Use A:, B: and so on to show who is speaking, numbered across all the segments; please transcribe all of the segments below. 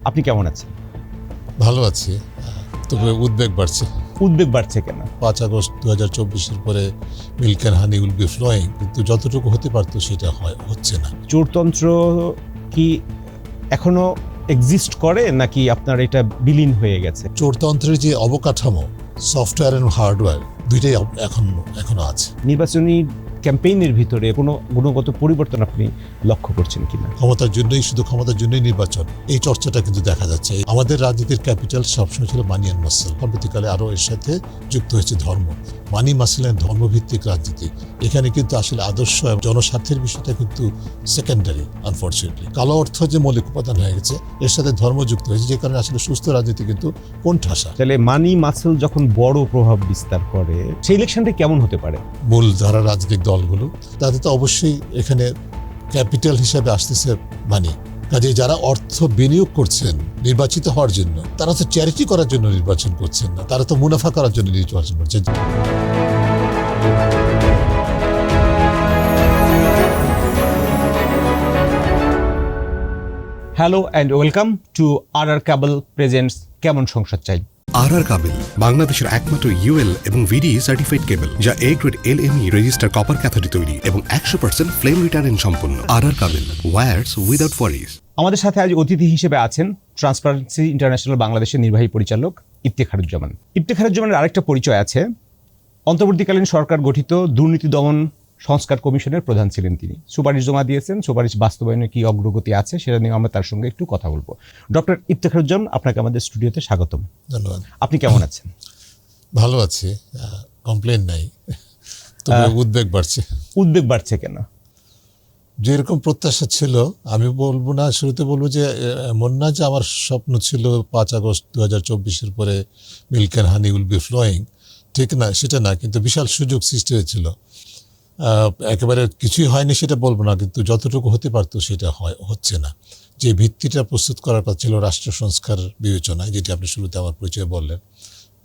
A: আপনি কেমন আছেন?
B: ভালো আছি, তবে উদ্বেগ বাড়ছে।
A: উদ্বেগ বাড়ছে কেন?
B: 5 আগস্ট 2024-এর পরে milk and honey will be flowing, কিন্তু যতটুকু হতে পারতো সেটা হচ্ছে না।
A: চোরতন্ত্র কি এখনো এক্সিস্ট করে নাকি আপনার এটা বিলীন হয়ে গেছে?
B: চোরতন্ত্রের যে অবকাঠামো, সফটওয়্যার এবং হার্ডওয়্যার দুইটাই এখনো আছে।
A: নির্বাচনী ক্যাম্পেইনের ভিতরে কোনো গুণগত পরিবর্তন আপনি লক্ষ্য করছেন কিনা?
B: শুধু ক্ষমতার জন্যই নির্বাচন, এই চর্চাটা কিন্তু দেখা যাচ্ছে। আমাদের রাজনীতির ক্যাপিটাল সবসময় ছিল মানি অ্যান্ড মাসল। পরবর্তীকালে আরও এর সাথে যুক্ত হয়েছে ধর্ম। মানি মাসল অ্যান্ড ধর্মভিত্তিক রাজনীতি, এখানে কিন্তু আসলে আদর্শ এবং জনস্বার্থের বিষয়টা কিন্তু সেকেন্ডারি। আনফর্চুনেটলি কালো অর্থ যে মৌলিক উপাদান হয়ে গেছে, এর সাথে ধর্ম যুক্ত হয়েছে, যে কারণে আসলে সুস্থ রাজনীতি কিন্তু কোণঠাসা।
A: তাহলে মানি মাসল যখন বড় প্রভাব বিস্তার করে, সেই ইলেকশনটা কেমন হতে পারে?
B: মূল ধারা রাজনৈতিক দলগুলো, তাদের তো অবশ্যই এখানে ক্যাপিটাল হিসাবে আসতেছে মানি। কাজে যারা অর্থ বিনিয়োগ করছেন নির্বাচিত হওয়ার জন্য, তারা তো চ্যারিটি করার জন্য নির্বাচন করছেন না, তারা তো মুনাফা করার জন্য নির্বাচন করছেন।
A: Hello and welcome to R cable presents কেমন সংসদ চাই।
C: আর কাবেল বাংলাদেশের একমাত্র ইউএল এবং ভিডি সার্টিফাইড কেবল, যা A grade LME register copper ক্যাথোডে তৈরি এবং 100% ফ্লেম রিটার্ডেন্ট সম্পন্ন। আর কাবেল, ওয়্যারস উইদাউট ওয়ারিজ।
A: আমাদের সাথে আজ অতিথি হিসেবে আছেন ট্রান্সপারেন্সি ইন্টারন্যাশনাল বাংলাদেশের নির্বাহী পরিচালক ইফতেখারুজ্জামান। ইফতেখারুজ্জামানের আরেকটা পরিচয় আছে, অন্তর্বর্তীকালীন সরকার গঠিত দুর্নীতি দমন সংস্কার কমিশনের প্রধান ছিলেন তিনি। সুপারিশ জমা দিয়েছেন, সুপারিশ বাস্তবায়নে কি অগ্রগতি আছে সেটা নিয়ে আমরা তার সঙ্গে একটু কথা বলবো। ডক্টর ইফতেখারুজ্জামান, আপনাকে আমাদের স্টুডিওতে স্বাগতম।
B: ধন্যবাদ।
A: আপনি কেমন আছেন?
B: ভালো আছি, কমপ্লেন নাই, তবে উদ্বেগ বাড়ছে।
A: উদ্বেগ বাড়ছে কেন?
B: যেরকম প্রত্যাশা ছিল, আমি বলবো না, শুরুতে বলবো যে এমন না যে আমার স্বপ্ন ছিল 5 আগস্ট 2024-এর পরে milk and honey will be flowing, ঠিক না, সেটা না, কিন্তু বিশাল সুযোগ সৃষ্টি হয়েছিল। একেবারে কিছুই হয়নি সেটা বলবো না, কিন্তু যতটুকু হতে পারতো সেটা হচ্ছে না। যে ভিত্তিটা প্রস্তুত করার কথা ছিল রাষ্ট্র সংস্কার বিবেচনায়, যেটি আপনি শুরুতে আমার পরিচয় বললেন,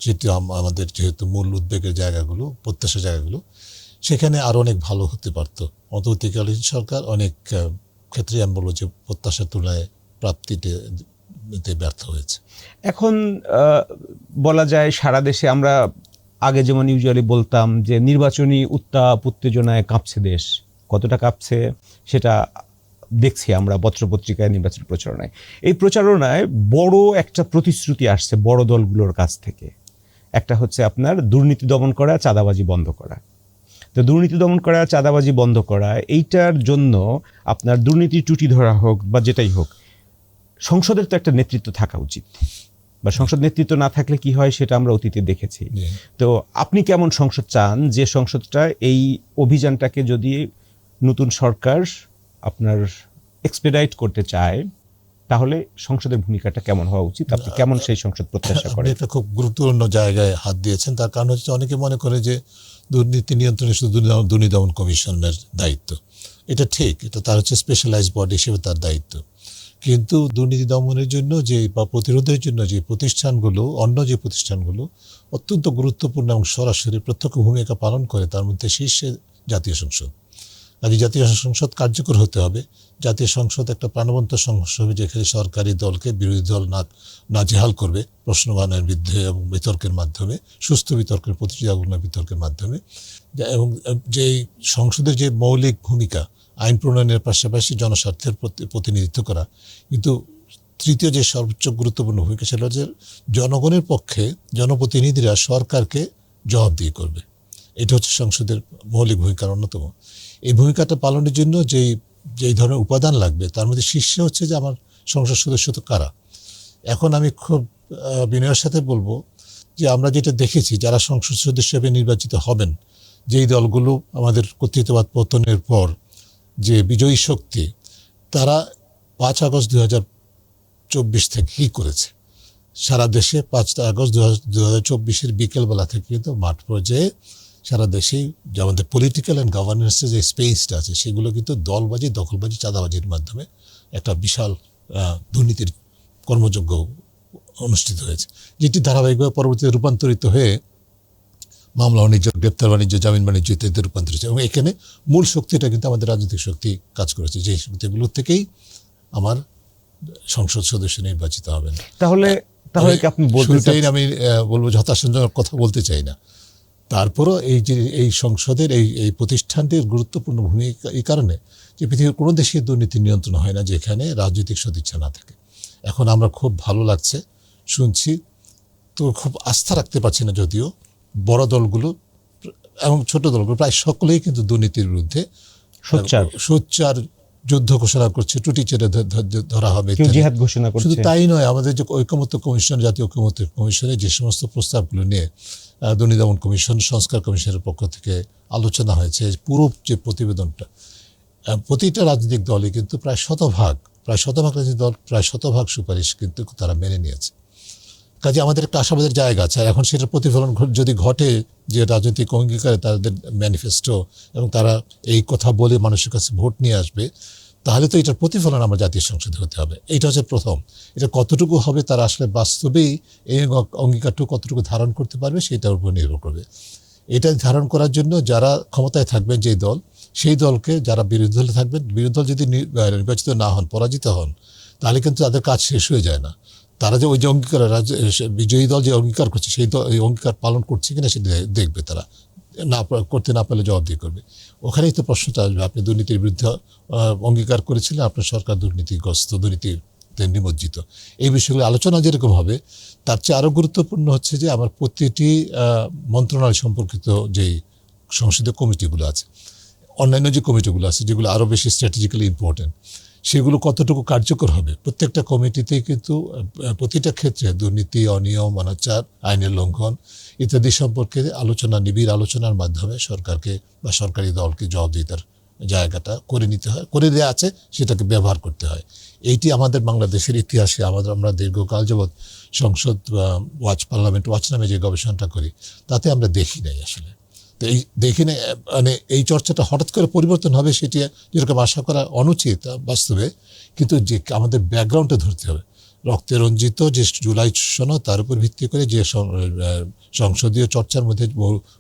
B: যেটি আমাদের যেহেতু মূল উদ্বেগের জায়গাগুলো, প্রত্যাশার জায়গাগুলো, সেখানে আরও অনেক ভালো হতে পারতো। অন্তর্বর্তীকালীন সরকার অনেক ক্ষেত্রে আমি বলবো যে প্রত্যাশার তুলনায় প্রাপ্তিতে ব্যর্থ হয়েছে।
A: এখন বলা যায় সারা দেশে আমরা আগে যেমন ইউজুয়ালি বলতাম যে নির্বাচনী উত্তাপ উত্তেজনায় কাঁপছে দেশ, কতটা কাঁপছে সেটা দেখছি আমরা পত্রপত্রিকায়, নির্বাচন প্রচারণায়। এই প্রচারণায় বড় একটা প্রতিশ্রুতি আসছে বড় দলগুলোর কাছ থেকে। একটা হচ্ছে আপনার দুর্নীতি দমন করা, চাঁদাবাজি বন্ধ করা। তো দুর্নীতি দমন করা, চাঁদাবাজি বন্ধ করা, এইটার জন্য আপনার দুর্নীতি টুটি ধরা হোক বা যেটাই হোক, সংসদের তো একটা নেতৃত্ব থাকা উচিত, বা সংসদ নেতৃত্ব না থাকলে কি হয় সেটা আমরা অতীতে দেখেছি। তো আপনি কেমন সংসদ চান, যে সংসদটা এই অভিযানটাকে যদি নতুন সরকার আপনার এক্সপেডাইট করতে চায়, তাহলে সংসদের ভূমিকাটা কেমন হওয়া উচিত? আপনি কেমন সেই সংসদ প্রত্যাশা করেন?
B: এটা খুব গুরুত্বপূর্ণ জায়গায় হাত দিয়েছেন। তার কারণ হচ্ছে অনেকে মনে করে যে দুর্নীতি নিয়ন্ত্রণে শুধু দুর্নীতি দমন কমিশনের দায়িত্ব। এটা ঠিক, এটা তার হচ্ছে স্পেশালাইজড বডি হিসেবে তার দায়িত্ব। কিন্তু দুর্নীতি দমনের জন্য বা প্রতিরোধের জন্য যে প্রতিষ্ঠানগুলো, অন্য যে প্রতিষ্ঠানগুলো অত্যন্ত গুরুত্বপূর্ণ এবং সরাসরি প্রত্যক্ষ ভূমিকা পালন করে, তার মধ্যে শীর্ষে জাতীয় সংসদ। কাজে জাতীয় সংসদ কার্যকর হতে হবে। জাতীয় সংসদ একটা প্রাণবন্ত সংসদ হবে, যেখানে সরকারি দলকে বিরোধী দল নাজেহাল করবে প্রশ্নবানের বিরুদ্ধে এবং বিতর্কের মাধ্যমে, সুস্থ বিতর্কের, প্রতিযোগিতাপূর্ণ বিতর্কের মাধ্যমে। এবং যে সংসদের যে মৌলিক ভূমিকা, আইন প্রণয়নের পাশাপাশি জনস্বার্থের প্রতিনিধিত্ব করা, কিন্তু তৃতীয় যে সর্বোচ্চ গুরুত্বপূর্ণ ভূমিকা, সেটা হচ্ছে জনগণের পক্ষে জনপ্রতিনিধিরা সরকারকে জবাবদিহি করবে। এটা হচ্ছে সংসদের মৌলিক ভূমিকার অন্যতম। এই ভূমিকাটা পালনের জন্য যেই ধরনের উপাদান লাগবে, তার মধ্যে শীর্ষে হচ্ছে যে আমার সংসদ সদস্য তো কারা। এখন আমি খুব বিনয়ের সাথে বলবো যে আমরা যেটা দেখেছি, যারা সংসদ সদস্য হিসেবে নির্বাচিত হবেন, যেই দলগুলো আমাদের কর্তৃত্ববাদ পতনের পর যে বিজয়ী শক্তি, তারা 5 আগস্ট 2024 থেকে কী করেছে সারা দেশে। 5 আগস্ট 2024-এর বিকেলবেলা থেকে কিন্তু মাঠ পর্যায়ে সারা দেশেই যে আমাদের পলিটিক্যাল অ্যান্ড গভর্নেন্সের যে স্পেসটা আছে, সেগুলো কিন্তু দলবাজি, দখলবাজি, চাঁদাবাজির মাধ্যমে একটা বিশাল দুর্নীতির কর্মযজ্ঞ অনুষ্ঠিত হয়েছে, যেটি ধারাবাহিকভাবে পরবর্তীতে রূপান্তরিত হয়ে মামলা বাণিজ্য, গ্রেপ্তার বাণিজ্য, জামিন বাণিজ্য ইত্যাদিতে রূপান্তরিত। এবং এখানে মূল শক্তিটা কিন্তু আমাদের রাজনৈতিক শক্তি কাজ করেছে, যে শক্তিগুলোর থেকেই আমার সংসদ সদস্য নির্বাচিত হবেন।
A: তাহলে কি আপনি বলতে
B: শুরুতেই আমি বলবো যে হতাশাজনক কথা বলতে চাই না, তারপরও এই যে এই সংসদের এই প্রতিষ্ঠানটির গুরুত্বপূর্ণ ভূমিকা এই কারণে যে পৃথিবীর কোনো দেশে দুর্নীতি নিয়ন্ত্রণ হয় না যেখানে রাজনৈতিক সদিচ্ছা না থাকে। এখন আমরা খুব ভালো লাগছে শুনছি, তো খুব আস্থা রাখতে পারছি না, যদিও বড় দলগুলো এবং ছোট দলগুলো প্রায় সকলেই কিন্তু দুর্নীতির বিরুদ্ধে সোচ্চার যুদ্ধ ঘোষণা করছে, ত্রুটি চেরে ধরা হবে,
A: জিহাদ ঘোষণা করছে।
B: শুধু তাই নয়, আমাদের যে ঐকমত্য কমিশন, জাতীয় ঐকমত্য কমিশনে যে সমস্ত প্রস্তাবগুলো নিয়ে দুর্নীতি দমন কমিশন, সংস্কার কমিশনের পক্ষ থেকে আলোচনা হয়েছে, পুরো যে প্রতিবেদনটা, প্রতিটা রাজনৈতিক দলই কিন্তু প্রায় শতভাগ রাজনৈতিক দল প্রায় শতভাগ সুপারিশ কিন্তু তারা মেনে নিয়েছে। কাজে আমাদের একটা আশাবাদের জায়গা আছে। এখন সেটার প্রতিফলন যদি ঘটে যে রাজনৈতিক অঙ্গীকারে তাদের ম্যানিফেস্টো এবং তারা এই কথা বলে মানুষের কাছে ভোট নিয়ে আসবে, তাহলে তো এটার প্রতিফলন আমার জাতীয় সংসদে হতে হবে। এইটা হচ্ছে প্রথম। এটা কতটুকু হবে তারা আসলে বাস্তবেই এই অঙ্গীকারটুকু কতটুকু ধারণ করতে পারবে সেটার উপর নির্ভর করবে। এটা ধারণ করার জন্য যারা ক্ষমতায় থাকবেন যেই দল, সেই দলকে যারা বিরোধী দলে থাকবেন, বিরোধী দল যদি নির্বাচিত না হন, পরাজিত হন, তাহলে কিন্তু তাদের কাজ শেষ হয়ে যায় না। তারা যে ওই যে অঙ্গীকার, বিজয়ী দল যে অঙ্গীকার করছে সেই এই অঙ্গীকার পালন করছে কিনা সেটা দেখবে। তারা করতে না পারলে জবাবদিহি করবে। ওখানেই তো প্রশ্নটা আসবে, আপনি দুর্নীতির বিরুদ্ধে অঙ্গীকার করেছিলেন, আপনার সরকার দুর্নীতিগ্রস্ত, দুর্নীতিতে নিমজ্জিত। এই বিষয়গুলো আলোচনা যেরকম হবে, তার চেয়ে আরও গুরুত্বপূর্ণ হচ্ছে যে আমার প্রতিটি মন্ত্রণালয় সম্পর্কিত যেই সংসদীয় কমিটিগুলো আছে, অন্যান্য যে কমিটিগুলো আছে যেগুলো আরও বেশি স্ট্র্যাটেজিক্যালি ইম্পর্টেন্ট, সেগুলো কতটুকু কার্যকর হবে। প্রত্যেকটা কমিটিতেই কিন্তু প্রতিটা ক্ষেত্রে দুর্নীতি, অনিয়ম, অনাচার, আইনের লঙ্ঘন ইত্যাদি সম্পর্কে আলোচনা, নিবিড় আলোচনার মাধ্যমে সরকারকে বা সরকারি দলকে জবাবদিহিতার জায়গাটা করে নিতে হয়, করে দেওয়া আছে, সেটাকে ব্যবহার করতে হয়। এইটি আমাদের বাংলাদেশের ইতিহাসে আমরা দীর্ঘকাল যাবৎ সংসদ পার্লামেন্ট ওয়াচ নামে যে গবেষণাটা করি, তাতে আমরা দেখি নাই আসলে। তো এই দেখি না, মানে এই চর্চাটা হঠাৎ করে পরিবর্তন হবে সেটি যেরকম আশা করা অনুচিত বাস্তবে, কিন্তু যে আমাদের ব্যাকগ্রাউন্ডটা ধরতে হবে। রক্তে রঞ্জিত যে জুলাই সনদ, তার উপর ভিত্তি করে যে সংসদীয় চর্চার মধ্যে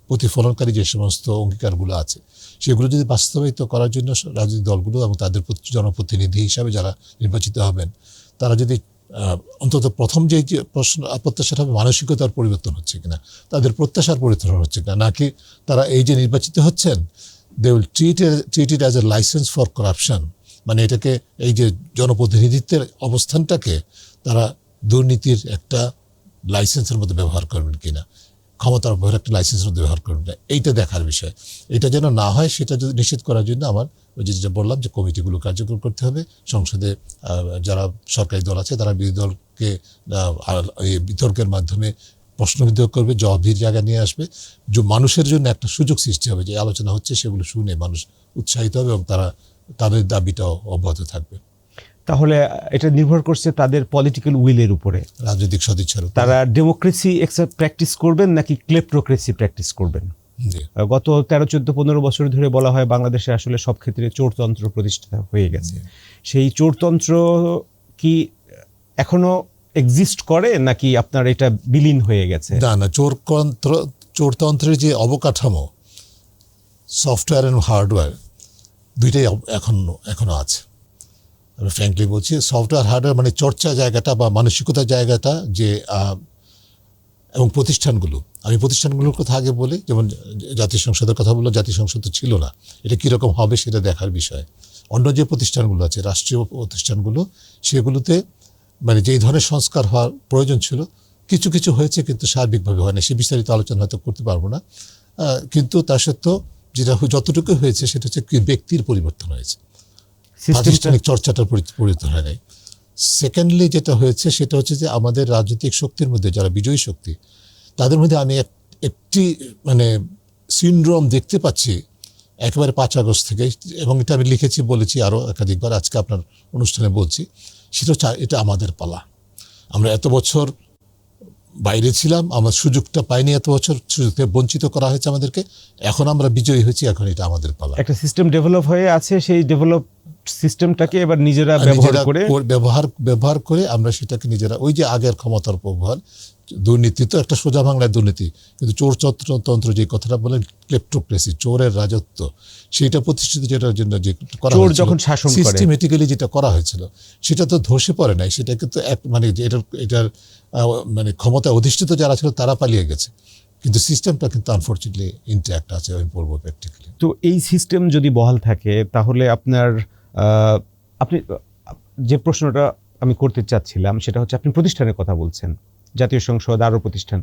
B: প্রতিফলনকারী যে সমস্ত অঙ্গীকারগুলো আছে, সেগুলো যদি বাস্তবায়িত করার জন্য রাজনৈতিক দলগুলো এবং তাদের জনপ্রতিনিধি হিসাবে যারা নির্বাচিত হবেন, তারা যদি অন্তত প্রথম যে প্রত্যাশাটা হবে মানসিকতার পরিবর্তন হচ্ছে কিনা, তাদের প্রত্যাশার পরিবর্তন হচ্ছে কিনা, নাকি তারা এই যে নির্বাচিত হচ্ছেন, they will treat it as a licence for corruption, মানে এটাকে এই যে জনপ্রতিনিধিত্বের অবস্থানটাকে তারা দুর্নীতির একটা লাইসেন্সের মধ্যে ব্যবহার করবেন কিনা, ক্ষমতার ব্যবহার একটা লাইসেন্সের মধ্যে ব্যবহার করবেন না, এইটা দেখার বিষয়। এটা যেন না হয় সেটা যদি নিশ্চিত করার জন্য আমার ওই যেটা বললাম যে কমিটিগুলো কার্যকর করতে হবে। সংসদে যারা সরকারি দল আছে তারা বিরোধী দলকে এই বিতর্কের মাধ্যমে প্রশ্নবিদ্ধ করবে, জবাবদিহির জায়গা নিয়ে আসবে। যে মানুষের জন্য একটা সুযোগ সৃষ্টি হবে, যে আলোচনা হচ্ছে সেগুলো শুনে মানুষ উৎসাহিত হবে এবং তাদের দাবিটাও অব্যাহত থাকবে।
A: তাহলে এটা নির্ভর করছে তাদের পলিটিক্যাল উইলের উপরে,
B: রাজনৈতিক সদিচ্ছার উপরে।
A: তারা ডেমোক্রেসি প্র্যাকটিস করবেন নাকি ক্লেপ্টোক্রেসি প্র্যাকটিস করবেন। গত 13-14-15 বছর ধরে বলা হয় বাংলাদেশে আসলে সব ক্ষেত্রে চোরতন্ত্র প্রতিষ্ঠা হয়ে গেছে। সেই চোরতন্ত্র কি এখনো এক্সিস্ট করে নাকি আপনার এটা বিলীন হয়ে গেছে?
B: না, চোরতন্ত্রের যে অবকাঠামো, সফটওয়্যার এবং হার্ডওয়্যার দুইটাই এখনো আছে। আমি ফ্র্যাঙ্কলি বলছি, সফটওয়্যার হার্ডওয়্যার মানে চর্চা জায়গাটা বা মানসিকতার জায়গাটা, যে এবং প্রতিষ্ঠানগুলো, আমি প্রতিষ্ঠানগুলোর কথা আগে বলি, যেমন জাতীয় সংসদের কথা বললো, জাতীয় সংসদ তো ছিল না, এটা কীরকম হবে সেটা দেখার বিষয়। অন্য যে প্রতিষ্ঠানগুলো আছে, রাষ্ট্রীয় প্রতিষ্ঠানগুলো, সেগুলোতে মানে যেই ধরনের সংস্কার হওয়ার প্রয়োজন ছিল কিছু কিছু হয়েছে, কিন্তু সার্বিকভাবে হয় না। সে বিস্তারিত আলোচনা হয়তো করতে পারবো না, কিন্তু তা সত্ত্বেও যেটা যতটুকু হয়েছে সেটা হচ্ছে ব্যক্তির পরিবর্তন হয়েছে, প্রাতিষ্ঠানিক চর্চাটার পরিবর্তন হয় নাই। সেকেন্ডলি যেটা হয়েছে সেটা হচ্ছে যে আমাদের রাজনৈতিক শক্তির মধ্যে যারা বিজয়ী শক্তি, তাদের মধ্যে আমি একটি মানে সিনড্রোম দেখতে পাচ্ছি একেবারে 5 আগস্ট থেকে, এবং এটা আমি লিখেছি, বলেছি আরও একাধিকবার, আজকে আপনার অনুষ্ঠানে বলছি। সেটা হচ্ছে এটা আমাদের পালা। আমরা এত বছর বাইরে ছিলাম, আমার সুযোগটা পাইনি, এত বছর সুযোগ থেকে বঞ্চিত করা হয়েছে আমাদেরকে। এখন আমরা বিজয়ী হয়েছি, এখন এটা আমাদের পালা।
A: একটা সিস্টেম ডেভেলপ হয়ে আছে, সেই ডেভেলপ সিস্টেমটাকে এবার নিজেরা ব্যবহার করে
B: ব্যবহার করে আমরা সেটাকে নিজেরা, ওই যে আগের ক্ষমতার ব্যবহার, দুর্নীতি তো একটা সোজা বাংলায় দুর্নীতি, কিন্তু চোর তন্ত্র যে কথাটা বলেন, ক্লেপ্টোক্রেসি, চোরের রাজত্ব, সেইটা প্রতিষ্ঠিত যেটার জন্য যে করা
A: চোর
B: হয়েছিল,
A: যখন শাসন করে
B: সিস্টেমেটিক্যালি যেটা করা হয়েছিল, সেটা তো ধসে পড়ে নাই, সেটা কিন্তু মানে এটার মানে ক্ষমতায় অধিষ্ঠিত যারা ছিল তারা পালিয়ে গেছে, কিন্তু সিস্টেমটা কিন্তু আনফর্চুনেটলি ইনট্যাক্ট আছে, আমি বলবো প্র্যাকটিক্যালি।
A: তো এই সিস্টেম যদি বহাল থাকে তাহলে আপনার আপনি যে প্রশ্নটা আমি করতে চাচ্ছিলাম সেটা হচ্ছে, আপনি প্রতিষ্ঠানের কথা বলছেন, জাতীয় সংসদ, আরও প্রতিষ্ঠান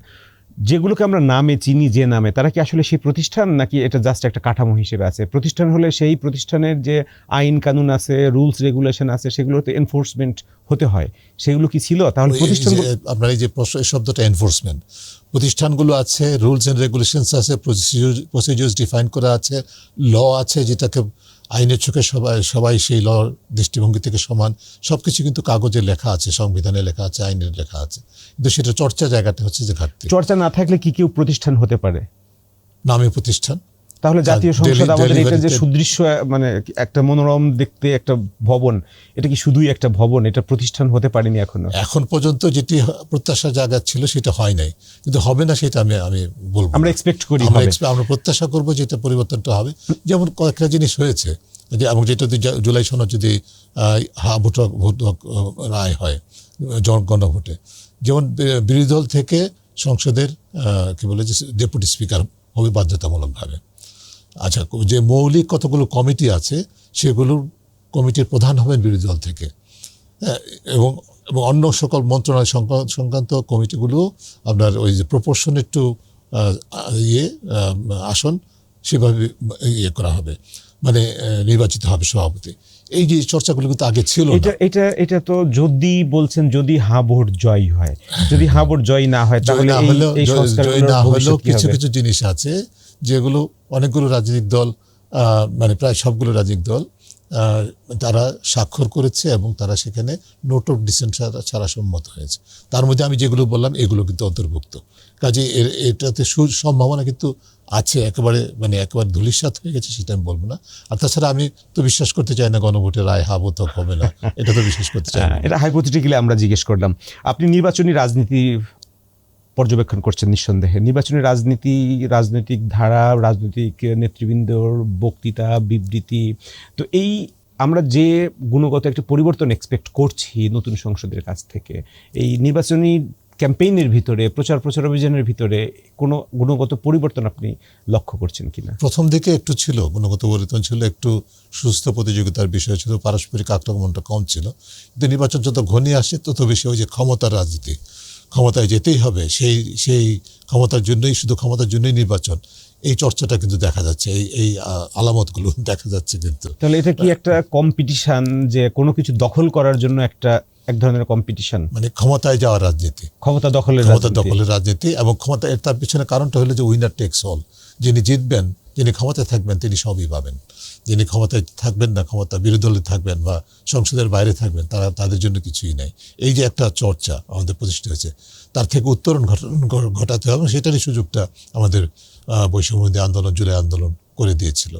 A: যেগুলোকে আমরা নামে চিনি, যে নামে, তারা কি আসলে সেই প্রতিষ্ঠান, নাকি এটা জাস্ট একটা কাঠামো হিসেবে আছে? প্রতিষ্ঠান হলে সেই প্রতিষ্ঠানের যে আইন কানুন আছে, রুলস রেগুলেশন আছে, সেগুলোতে এনফোর্সমেন্ট হতে হয়, সেগুলো কি ছিল? তাহলে প্রতিষ্ঠান,
B: আপনার এই যে শব্দটা এনফোর্সমেন্ট, প্রতিষ্ঠানগুলো আছে, রুলস এন্ড রেগুলেশনস আছে, প্রসিডিউরস ডিফাইন করা আছে, ল আছে, যেটাকে আইনের চোখে সবাই সেই ল দৃষ্টিভঙ্গি থেকে সমান, সবকিছু কিন্তু কাগজে লেখা আছে, সংবিধানে লেখা আছে, আইনে লেখা আছে, কিন্তু সেটা চর্চা জায়গাটা হচ্ছে যে ঘাটতি।
A: চর্চা না থাকলে কি কেউ প্রতিষ্ঠান হতে পারে?
B: নামে প্রতিষ্ঠান।
A: তাহলে জাতীয় সংসদ আমাদের এটা যে সুদৃশ্য, মানে একটা মনোরম দেখতে একটা ভবন, এটা কি শুধুই একটা ভবন? এটা প্রতিষ্ঠান হতে পারেনি এখনো।
B: এখন পর্যন্ত যেটি প্রত্যাশা জায়গা ছিল সেটা হয় নাই, কিন্তু হবে না সেটা আমি বলবো।
A: আমরা এক্সপেক্ট করি,
B: আমরা প্রত্যাশা করবো যে এটা পরিবর্তনটা হবে। যেমন কয়েকটা জিনিস হয়েছে, এবং যেটা জুলাই সনদ যদি ভোট রায় হয় গণভোটে, যেমন বিরোধী দল থেকে সংসদের কি বলে যে ডেপুটি স্পিকার হবে বাধ্যতামূলকভাবে। আচ্ছা, যে মৌলিক কতগুলো কমিটি আছে সেগুলোর কমিটির প্রধান হবেন বিরোধী দল থেকে, এবং অন্য সকল মন্ত্রণালয় সংক্রান্ত কমিটিগুলো আপনার ওই যে প্রপোর্শনেট টু আসন সেভাবে করা হবে, মানে নির্বাচিত হবে সভাপতি। এই যে চর্চাগুলো কিন্তু আগে ছিল না।
A: এটা তো যদি বলছেন, যদি হ্যাঁ ভোট জয় হয়, যদি হ্যাঁ ভোট জয় না হয় তাহলে এই
B: জয় না হলেও কিছু কিছু জিনিস আছে যেগুলো অনেকগুলো রাজনৈতিক দল, মানে প্রায় সবগুলো রাজনৈতিক দল তারা স্বাক্ষর করেছে এবং তারা সেখানে নোট অফ ডিসেন্ট ছাড়া সম্মত হয়েছে। তার মধ্যে আমি যেগুলো বললাম এগুলো কিন্তু অন্তর্ভুক্ত। কাজে এটাতে সম্ভাবনা কিন্তু আছে, একেবারে ধূলিসাৎ হয়ে গেছে সেটা আমি বলবো না। আর তাছাড়া আমি তো বিশ্বাস করতে চাই না গণভোটের রায় হাবতক হবে না, এটা তো বিশ্বাস করতে চাই না।
A: এটা হাইপোথেটিক্যালি আমরা জিজ্ঞেস করলাম। আপনি নির্বাচনী রাজনীতি পর্যবেক্ষণ করছেন নিঃসন্দেহে। নির্বাচনী রাজনৈতিক ধারা, রাজনৈতিক নেতৃবৃন্দর বক্তৃতা, বিবৃতি, তো এই আমরা যে গুণগত একটা পরিবর্তন এক্সপেক্ট করছি নতুন সংসদের কাছ থেকে, এই নির্বাচনী ক্যাম্পেইনের ভিতরে, প্রচার অভিযানের ভিতরে কোনো গুণগত পরিবর্তন আপনি লক্ষ্য করছেন কিনা?
B: প্রথম দিকে একটু ছিল, গুণগত পরিবর্তন ছিল, একটু সুস্থ প্রতিযোগিতার বিষয় ছিল, পারস্পরিক আক্রমণটা কম ছিল। কিন্তু নির্বাচন যত ঘনিয়ে আসে তত বেশি ওই যে ক্ষমতার রাজনীতি, ক্ষমতায় যেতেই হবে, সেই ক্ষমতার জন্যই, শুধু ক্ষমতার জন্যই নির্বাচন, এই চর্চাটা কিন্তু দেখা যাচ্ছে, এই আলামতগুলো দেখা যাচ্ছে। কিন্তু
A: তাহলে এটা কি একটা কম্পিটিশন, যে কোনো কিছু দখল করার জন্য এক ধরনের কম্পিটিশন,
B: মানে ক্ষমতায় যাওয়ার রাজনীতি, ক্ষমতা দখলের রাজনীতি। এবং ক্ষমতা, তার পিছনে কারণটা হলো যে উইনার টেকস অল, যিনি জিতবেন, যিনি ক্ষমতায় থাকবেন তিনি সবই পাবেন, যিনি ক্ষমতায় থাকবেন না, বিরোধী দলে থাকবেন বা সংসদের বাইরে থাকবেন, তাদের জন্য কিছুই নাই। এই যে একটা চর্চা আমাদের প্রতিষ্ঠিত হয়েছে, তার থেকে উত্তরণ ঘটাতে হবে, সেটারই সুযোগটা আমাদের বৈষম্যবিরোধী আন্দোলন, জুলাই আন্দোলন করে দিয়েছিল।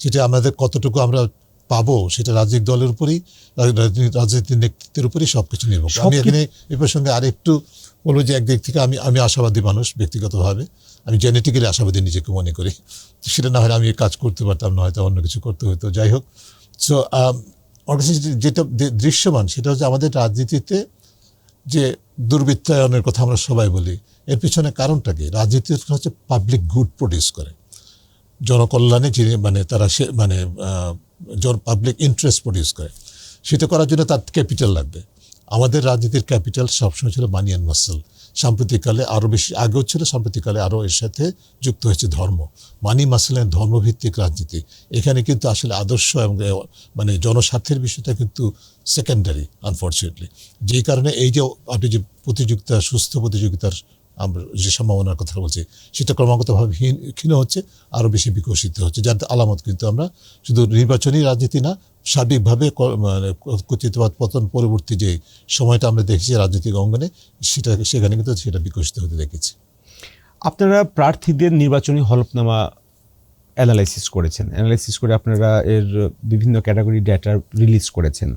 B: সেটা আমাদের কতটুকু আমরা পাবো সেটা রাজনৈতিক দলের উপরই, রাজনৈতিক নেতৃত্বের উপরই সবকিছু নির্ভর করে। আমি এখানে এই প্রসঙ্গে আরেকটু বলবো যে একদিক থেকে আমি আশাবাদী মানুষ ব্যক্তিগতভাবে, আমি জেনেটিক্যালি আশাবাদী নিজেকে মনে করি। সেটা না হলে আমি কাজ করতে পারতাম না, হয়তো অন্য কিছু করতে হতো। যাই হোক, সো আমার কাছে যেটা দৃশ্যমান সেটা হচ্ছে আমাদের রাজনীতিতে যে দুর্বৃত্তায়নের কথা আমরা সবাই বলি, এর পিছনে কারণটা কি? রাজনীতি হচ্ছে পাবলিক গুড প্রডিউস করে, জনকল্যাণে, মানে তারা পাবলিক ইন্টারেস্ট প্রডিউস করে। সেটা করার জন্য তার ক্যাপিটাল লাগবে। আমাদের রাজনীতির ক্যাপিটাল সবসময় ছিল মানি অ্যান্ড মাসল। সাম্প্রতিককালে আরও বেশি, আগেও ছিল, সাম্প্রতিককালে আরও এর সাথে যুক্ত হয়েছে ধর্ম। মানি মাসল অ্যান্ড ধর্মভিত্তিক রাজনীতি। এখানে কিন্তু আসলে আদর্শ এবং মানে জনস্বার্থের বিষয়টা কিন্তু সেকেন্ডারি, আনফর্চুনেটলি। যেই কারণে এই যে আপনি যে প্রতিযোগিতা, সুস্থ প্রতিযোগিতার আমরা যে সম্ভাবনার কথা বলছি, সেটা ক্রমাগতভাবে ক্ষীণ হচ্ছে, আরও বেশি বিকশিত হচ্ছে, যার আলামত কিন্তু আমরা শুধু নির্বাচনী রাজনীতি না, সার্বিকভাবে মানে কর্তৃত্ববাদ পতন পরবর্তী যে সময়টা আমরা দেখেছি রাজনৈতিক অঙ্গনে, সেখানে কিন্তু সেটা বিকশিত হতে দেখেছি।
A: আপনারা প্রার্থীদের নির্বাচনী হলফনামা অ্যানালাইসিস করে আপনারা এর বিভিন্ন ক্যাটাগরি ডেটা রিলিজ করেছেন।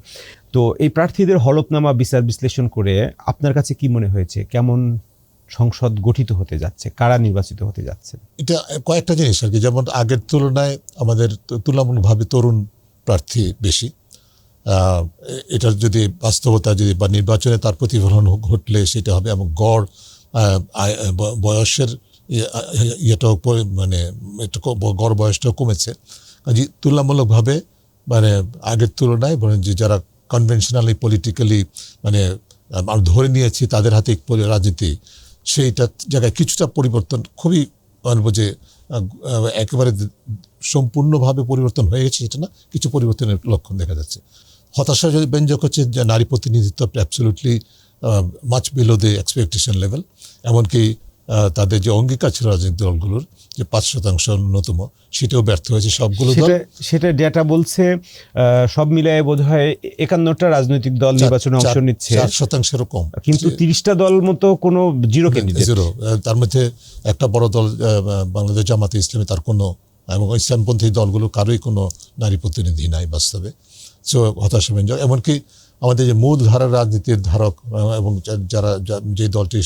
A: তো এই প্রার্থীদের হলফনামা বিচার বিশ্লেষণ করে আপনার কাছে কি মনে হয়েছে, কেমন সংসদ গঠিত হতে যাচ্ছে, কারা নির্বাচিত হতে যাচ্ছে?
B: এটা কয়েকটা জিনিস আর কি, যেমন আগের তুলনায় আমাদের তুলনামূলকভাবে তরুণ প্রার্থী বেশি। এটার যদি বাস্তবতা যদি বা নির্বাচনে তার প্রতিফলন ঘটলে সেটা হবে, এবং গড় বয়সের ইয়েটাও মানে গড় বয়সটাও কমেছে। কাজে তুলনামূলকভাবে মানে আগের তুলনায় বলেন যে যারা কনভেনশনালি পলিটিক্যালি মানে আমরা ধরে নিয়েছি তাদের হাতে রাজনীতি, সেইটার জায়গায় কিছুটা পরিবর্তন, খুবই বলবো যে একেবারে সম্পূর্ণভাবে পরিবর্তন হয়ে গেছে সেটা না, কিছু পরিবর্তনের লক্ষণ দেখা যাচ্ছে। হতাশা ব্যঞ্জক হচ্ছে যে নারী প্রতিনিধিত্ব absolutely much below the expectation level. এমনকি তাদের যে অঙ্গীকার ছিল রাজনৈতিক দলগুলোর যে 5% ন্যূনতম, সেটাও ব্যর্থ হয়েছে সবগুলো দল।
A: সেটা ডেটা বলছে সব মিলিয়ে বোধহয় 51টা রাজনৈতিক দল নির্বাচনে অংশ নিচ্ছে,
B: 4%-এরও কম,
A: কিন্তু 30টা দল মতো কোনো জিরো ক্যান্ডিডেট।
B: তার মধ্যে একটা বড় দল বাংলাদেশ জামাতে ইসলামী, তার কোনো, এবং ইসলামপন্থী দলগুলো কারোই কোনো নারী প্রতিনিধি নাই বাস্তবে। সো হতাশাব্যঞ্জক। এমনকি আমাদের যে মূল ধারার রাজনীতির ধারক এবং যারা যে দলটি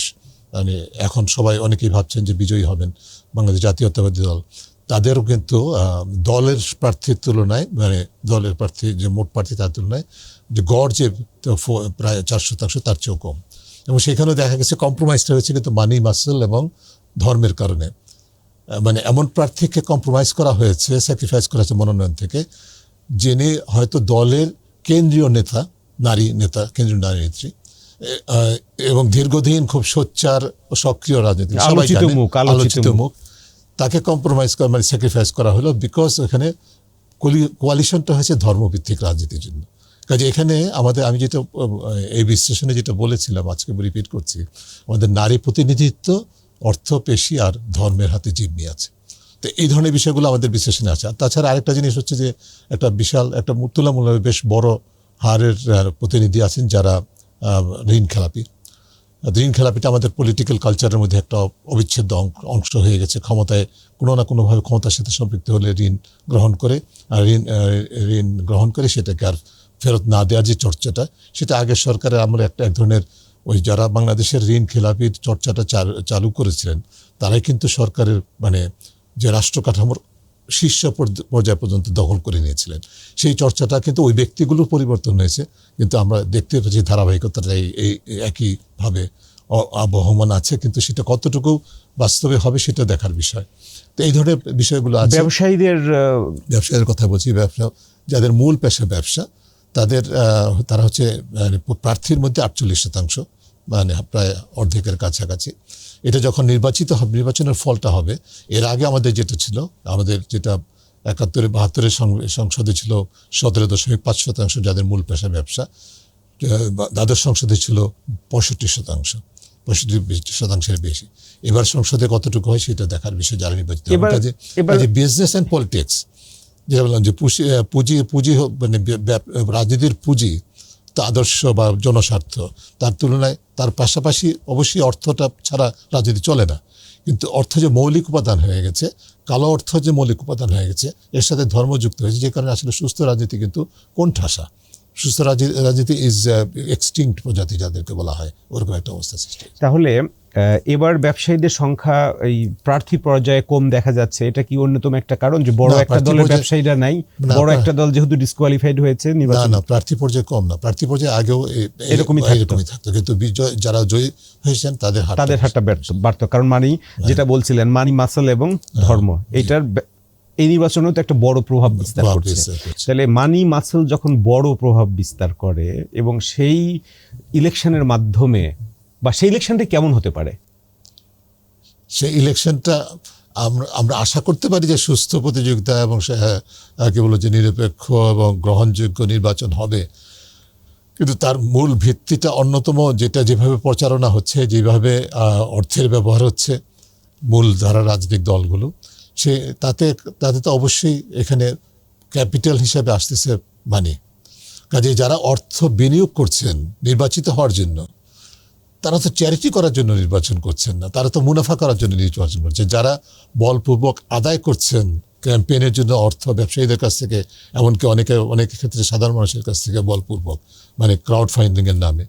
B: মানে এখন সবাই অনেকেই ভাবছেন যে বিজয়ী হবেন, বাংলাদেশ জাতীয়তাবাদী দল, তাদেরও কিন্তু দলের প্রার্থীর তুলনায় মানে দলের প্রার্থী যে মোট প্রার্থী তার তুলনায় যে গড় যে প্রায় 4% তার চেয়েও কম। এবং সেখানেও দেখা গেছে কম্প্রোমাইজটা হয়েছে কিন্তু মানি মাসল এবং ধর্মের কারণে। মানে এমন প্রার্থীকে কম্প্রোমাইজ করা হয়েছে, স্যাক্রিফাইস করা হয়েছে মনোনয়ন থেকে, যিনি হয়তো দলের কেন্দ্রীয় নেতা, নারী নেতা, কেন্দ্রীয় নারী নেত্রী, এবং দীর্ঘদিন খুব সোচ্চার ও সক্রিয় রাজনীতি, আলোচিত মুখ, তাকে কম্প্রোমাইজ করা মানে স্যাক্রিফাইস করা হলো বিকজ এখানে কোয়ালিশনটা হয়েছে ধর্মভিত্তিক রাজনীতির জন্য। কাজে এখানে আমাদের, আমি যেটা এই বিশ্লেষণে যেটা বলেছিলাম আজকে রিপিট করছি, আমাদের নারী প্রতিনিধিত্ব, অর্থ, পেশি আর ধর্মের হাতে জিম্মি আছে। তো এই ধরনের বিষয়গুলো আমাদের বিশ্লেষণে আছে। আর তাছাড়া আরেকটা জিনিস হচ্ছে যে একটা বিশাল একটা তুলনামূলক বেশ বড় হারের প্রতিনিধি আছেন যারা ঋণ খেলাপি। ঋণ খেলাপিটা আমাদের পলিটিক্যাল কালচারের মধ্যে একটা অবিচ্ছেদ্য অংশ হয়ে গেছে। ক্ষমতায় কোনো না কোনোভাবে ক্ষমতার সাথে সম্পৃক্ত হলে ঋণ গ্রহণ করে, আর ঋণ গ্রহণ করে সেটাকে আর ফেরত না দেওয়ার যে চর্চাটা, সেটা আগের সরকারের আমলে এক ধরনের ওই যারা বাংলাদেশের ঋণ খেলাপির চর্চাটা চালু করেছিলেন তারাই কিন্তু সরকারের মানে যে রাষ্ট্র কাঠামোর শীর্ষ পর্যায় পর্যন্ত দখল করে নিয়েছিলেন। সেই চর্চাটা কিন্তু ওই ব্যক্তিগুলোর পরিবর্তন হয়েছে, কিন্তু আমরা দেখতে পাচ্ছি ধারাবাহিকতাটা এই একইভাবে আবহমান আছে, কিন্তু সেটা কতটুকু বাস্তবে হবে সেটা দেখার বিষয়। তো এই ধরনের বিষয়গুলো আছে। ব্যবসায়ীদের কথা বলছি, ব্যবসা যাদের মূল পেশা ব্যবসা, তারা হচ্ছে প্রার্থীর মধ্যে 48%, মানে প্রায় অর্ধেকের কাছাকাছি। এটা যখন নির্বাচনের ফলটা হবে, এর আগে আমাদের যেটা ছিল, আমাদের যেটা 71-72 সংসদে ছিল 17.5% যাদের মূল পেশা ব্যবসা, দ্বাদশ সংসদে ছিল 65%, বেশি। এবার সংসদে কতটুকু হয় সেটা দেখার বিষয়, যারা নির্বাচিত হবে। বিজনেস অ্যান্ড পলিটিক্স যেটা বললাম যে পুঁজি মানে রাজনীতির পুঁজি, তা আদর্শ বা জনস্বার্থ, তার তুলনায় তার পাশাপাশি অবশ্যই অর্থটা ছাড়া রাজনীতি চলে না, কিন্তু অর্থ যে মৌলিক উপাদান হয়ে গেছে, কালো অর্থ যে মৌলিক উপাদান হয়ে গেছে, এর সাথে ধর্ম যুক্ত হয়েছে, যে কারণে আসলে সুস্থ রাজনীতি কিন্তু কোণঠাসা। সুস্থ রাজনীতি ইজ এক্সটিংক্ট প্রজাতি যাদেরকে বলা হয়, ওরকম একটা অবস্থা সৃষ্টি।
A: তাহলে এবার ব্যবসায়ীদের সংখ্যা এই প্রার্থী পর্যায়ে কম দেখা যাচ্ছে, এটা কি অন্যতম একটা কারণ যে বড় একটা দলের ব্যবসায়ীরা নাই? বড় একটা দল যেহেতু ডিসকোয়ালিফাইড হয়েছে নির্বাচন।
B: না, প্রার্থী পর্যায়ে কম না, প্রার্থী পর্যায়ে আগেও এরকমই থাকতো, কিন্তু যারা জয়ী হয়েছেন তাদের হারটা
A: বাড়তো। কারণ যেটা বলছিলেন মানি মাসল এবং ধর্ম, এইটার এই নির্বাচনেও তো একটা বড় প্রভাব বিস্তার করছে। তাহলে মানি মাসল যখন বড় প্রভাব বিস্তার করে, এবং সেই ইলেকশনের মাধ্যমে বা সেই ইলেকশনটা কেমন হতে পারে?
B: সেই ইলেকশনটা আমরা আশা করতে পারি যে সুস্থ প্রতিযোগিতা এবং কি বলো যে নিরপেক্ষ এবং গ্রহণযোগ্য নির্বাচন হবে, কিন্তু তার মূল ভিত্তিটা অন্যতম, যেটা যেভাবে প্রচারণা হচ্ছে, যেভাবে অর্থের ব্যবহার হচ্ছে মূল ধারা রাজনৈতিক দলগুলো, তাতে তো অবশ্যই এখানে ক্যাপিটাল হিসাবে আসতেছে মানি। কাজে যারা অর্থ বিনিয়োগ করছেন নির্বাচিত হওয়ার জন্য, তারা তো চ্যারিটি করার জন্য নির্বাচন করছেন না, তারা তো মুনাফা করার জন্য নির্বাচন করছেন। যারা বলপূর্বক আদায় করছেন ক্যাম্পেইনের জন্য অর্থ ব্যবসায়ীদের কাছ থেকে, এমনকি অনেক ক্ষেত্রে সাধারণ মানুষের কাছ থেকে বলপূর্বক, মানে ক্রাউড ফান্ডিংয়ের নামে,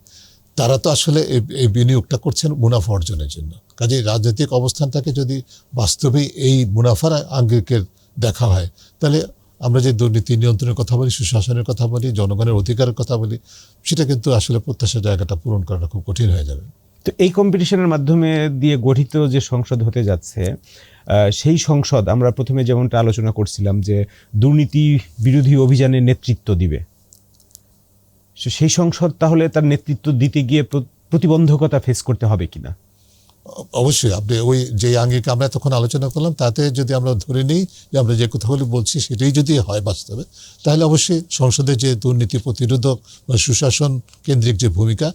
B: তারা তো আসলে এই বিনিয়োগটা করছেন মুনাফা অর্জনের জন্য। কাজেই রাজনৈতিক অবস্থানটাকে যদি বাস্তবেই এই মুনাফার আঙ্গিকের দেখা হয়, তাহলে আমরা যে দুর্নীতি নিয়ন্ত্রণের কথা বলি, সুশাসনের কথা বলি, জনগণের অধিকারের কথা বলি, সেটা কিন্তু আসলে প্রত্যাশার জায়গাটা পূরণ করাটা খুব কঠিন হয়ে যাবে।
A: তো এই কম্পিটিশনের মাধ্যমে দিয়ে গঠিত যে সংসদ হতে যাচ্ছে, সেই সংসদ আমরা প্রথমে যেমনটা আলোচনা করছিলাম যে দুর্নীতি বিরোধী অভিযানের নেতৃত্ব দিবে, সেই সংসদ তাহলে তার নেতৃত্ব দিতে গিয়ে প্রতিবন্ধকতা ফেস করতে হবে কিনা?
B: অবশ্যই আপনি ওই যে আঙ্গিকে আমরা তখন আলোচনা করলাম, তাতে যদি আমরা ধরে নিই যে আমরা যে কথাগুলি বলছি সেটাই যদি হয় বাস্তবে, তাহলে অবশ্যই সংসদের যে দুর্নীতি প্রতিরোধক বা সুশাসন কেন্দ্রিক যে ভূমিকা,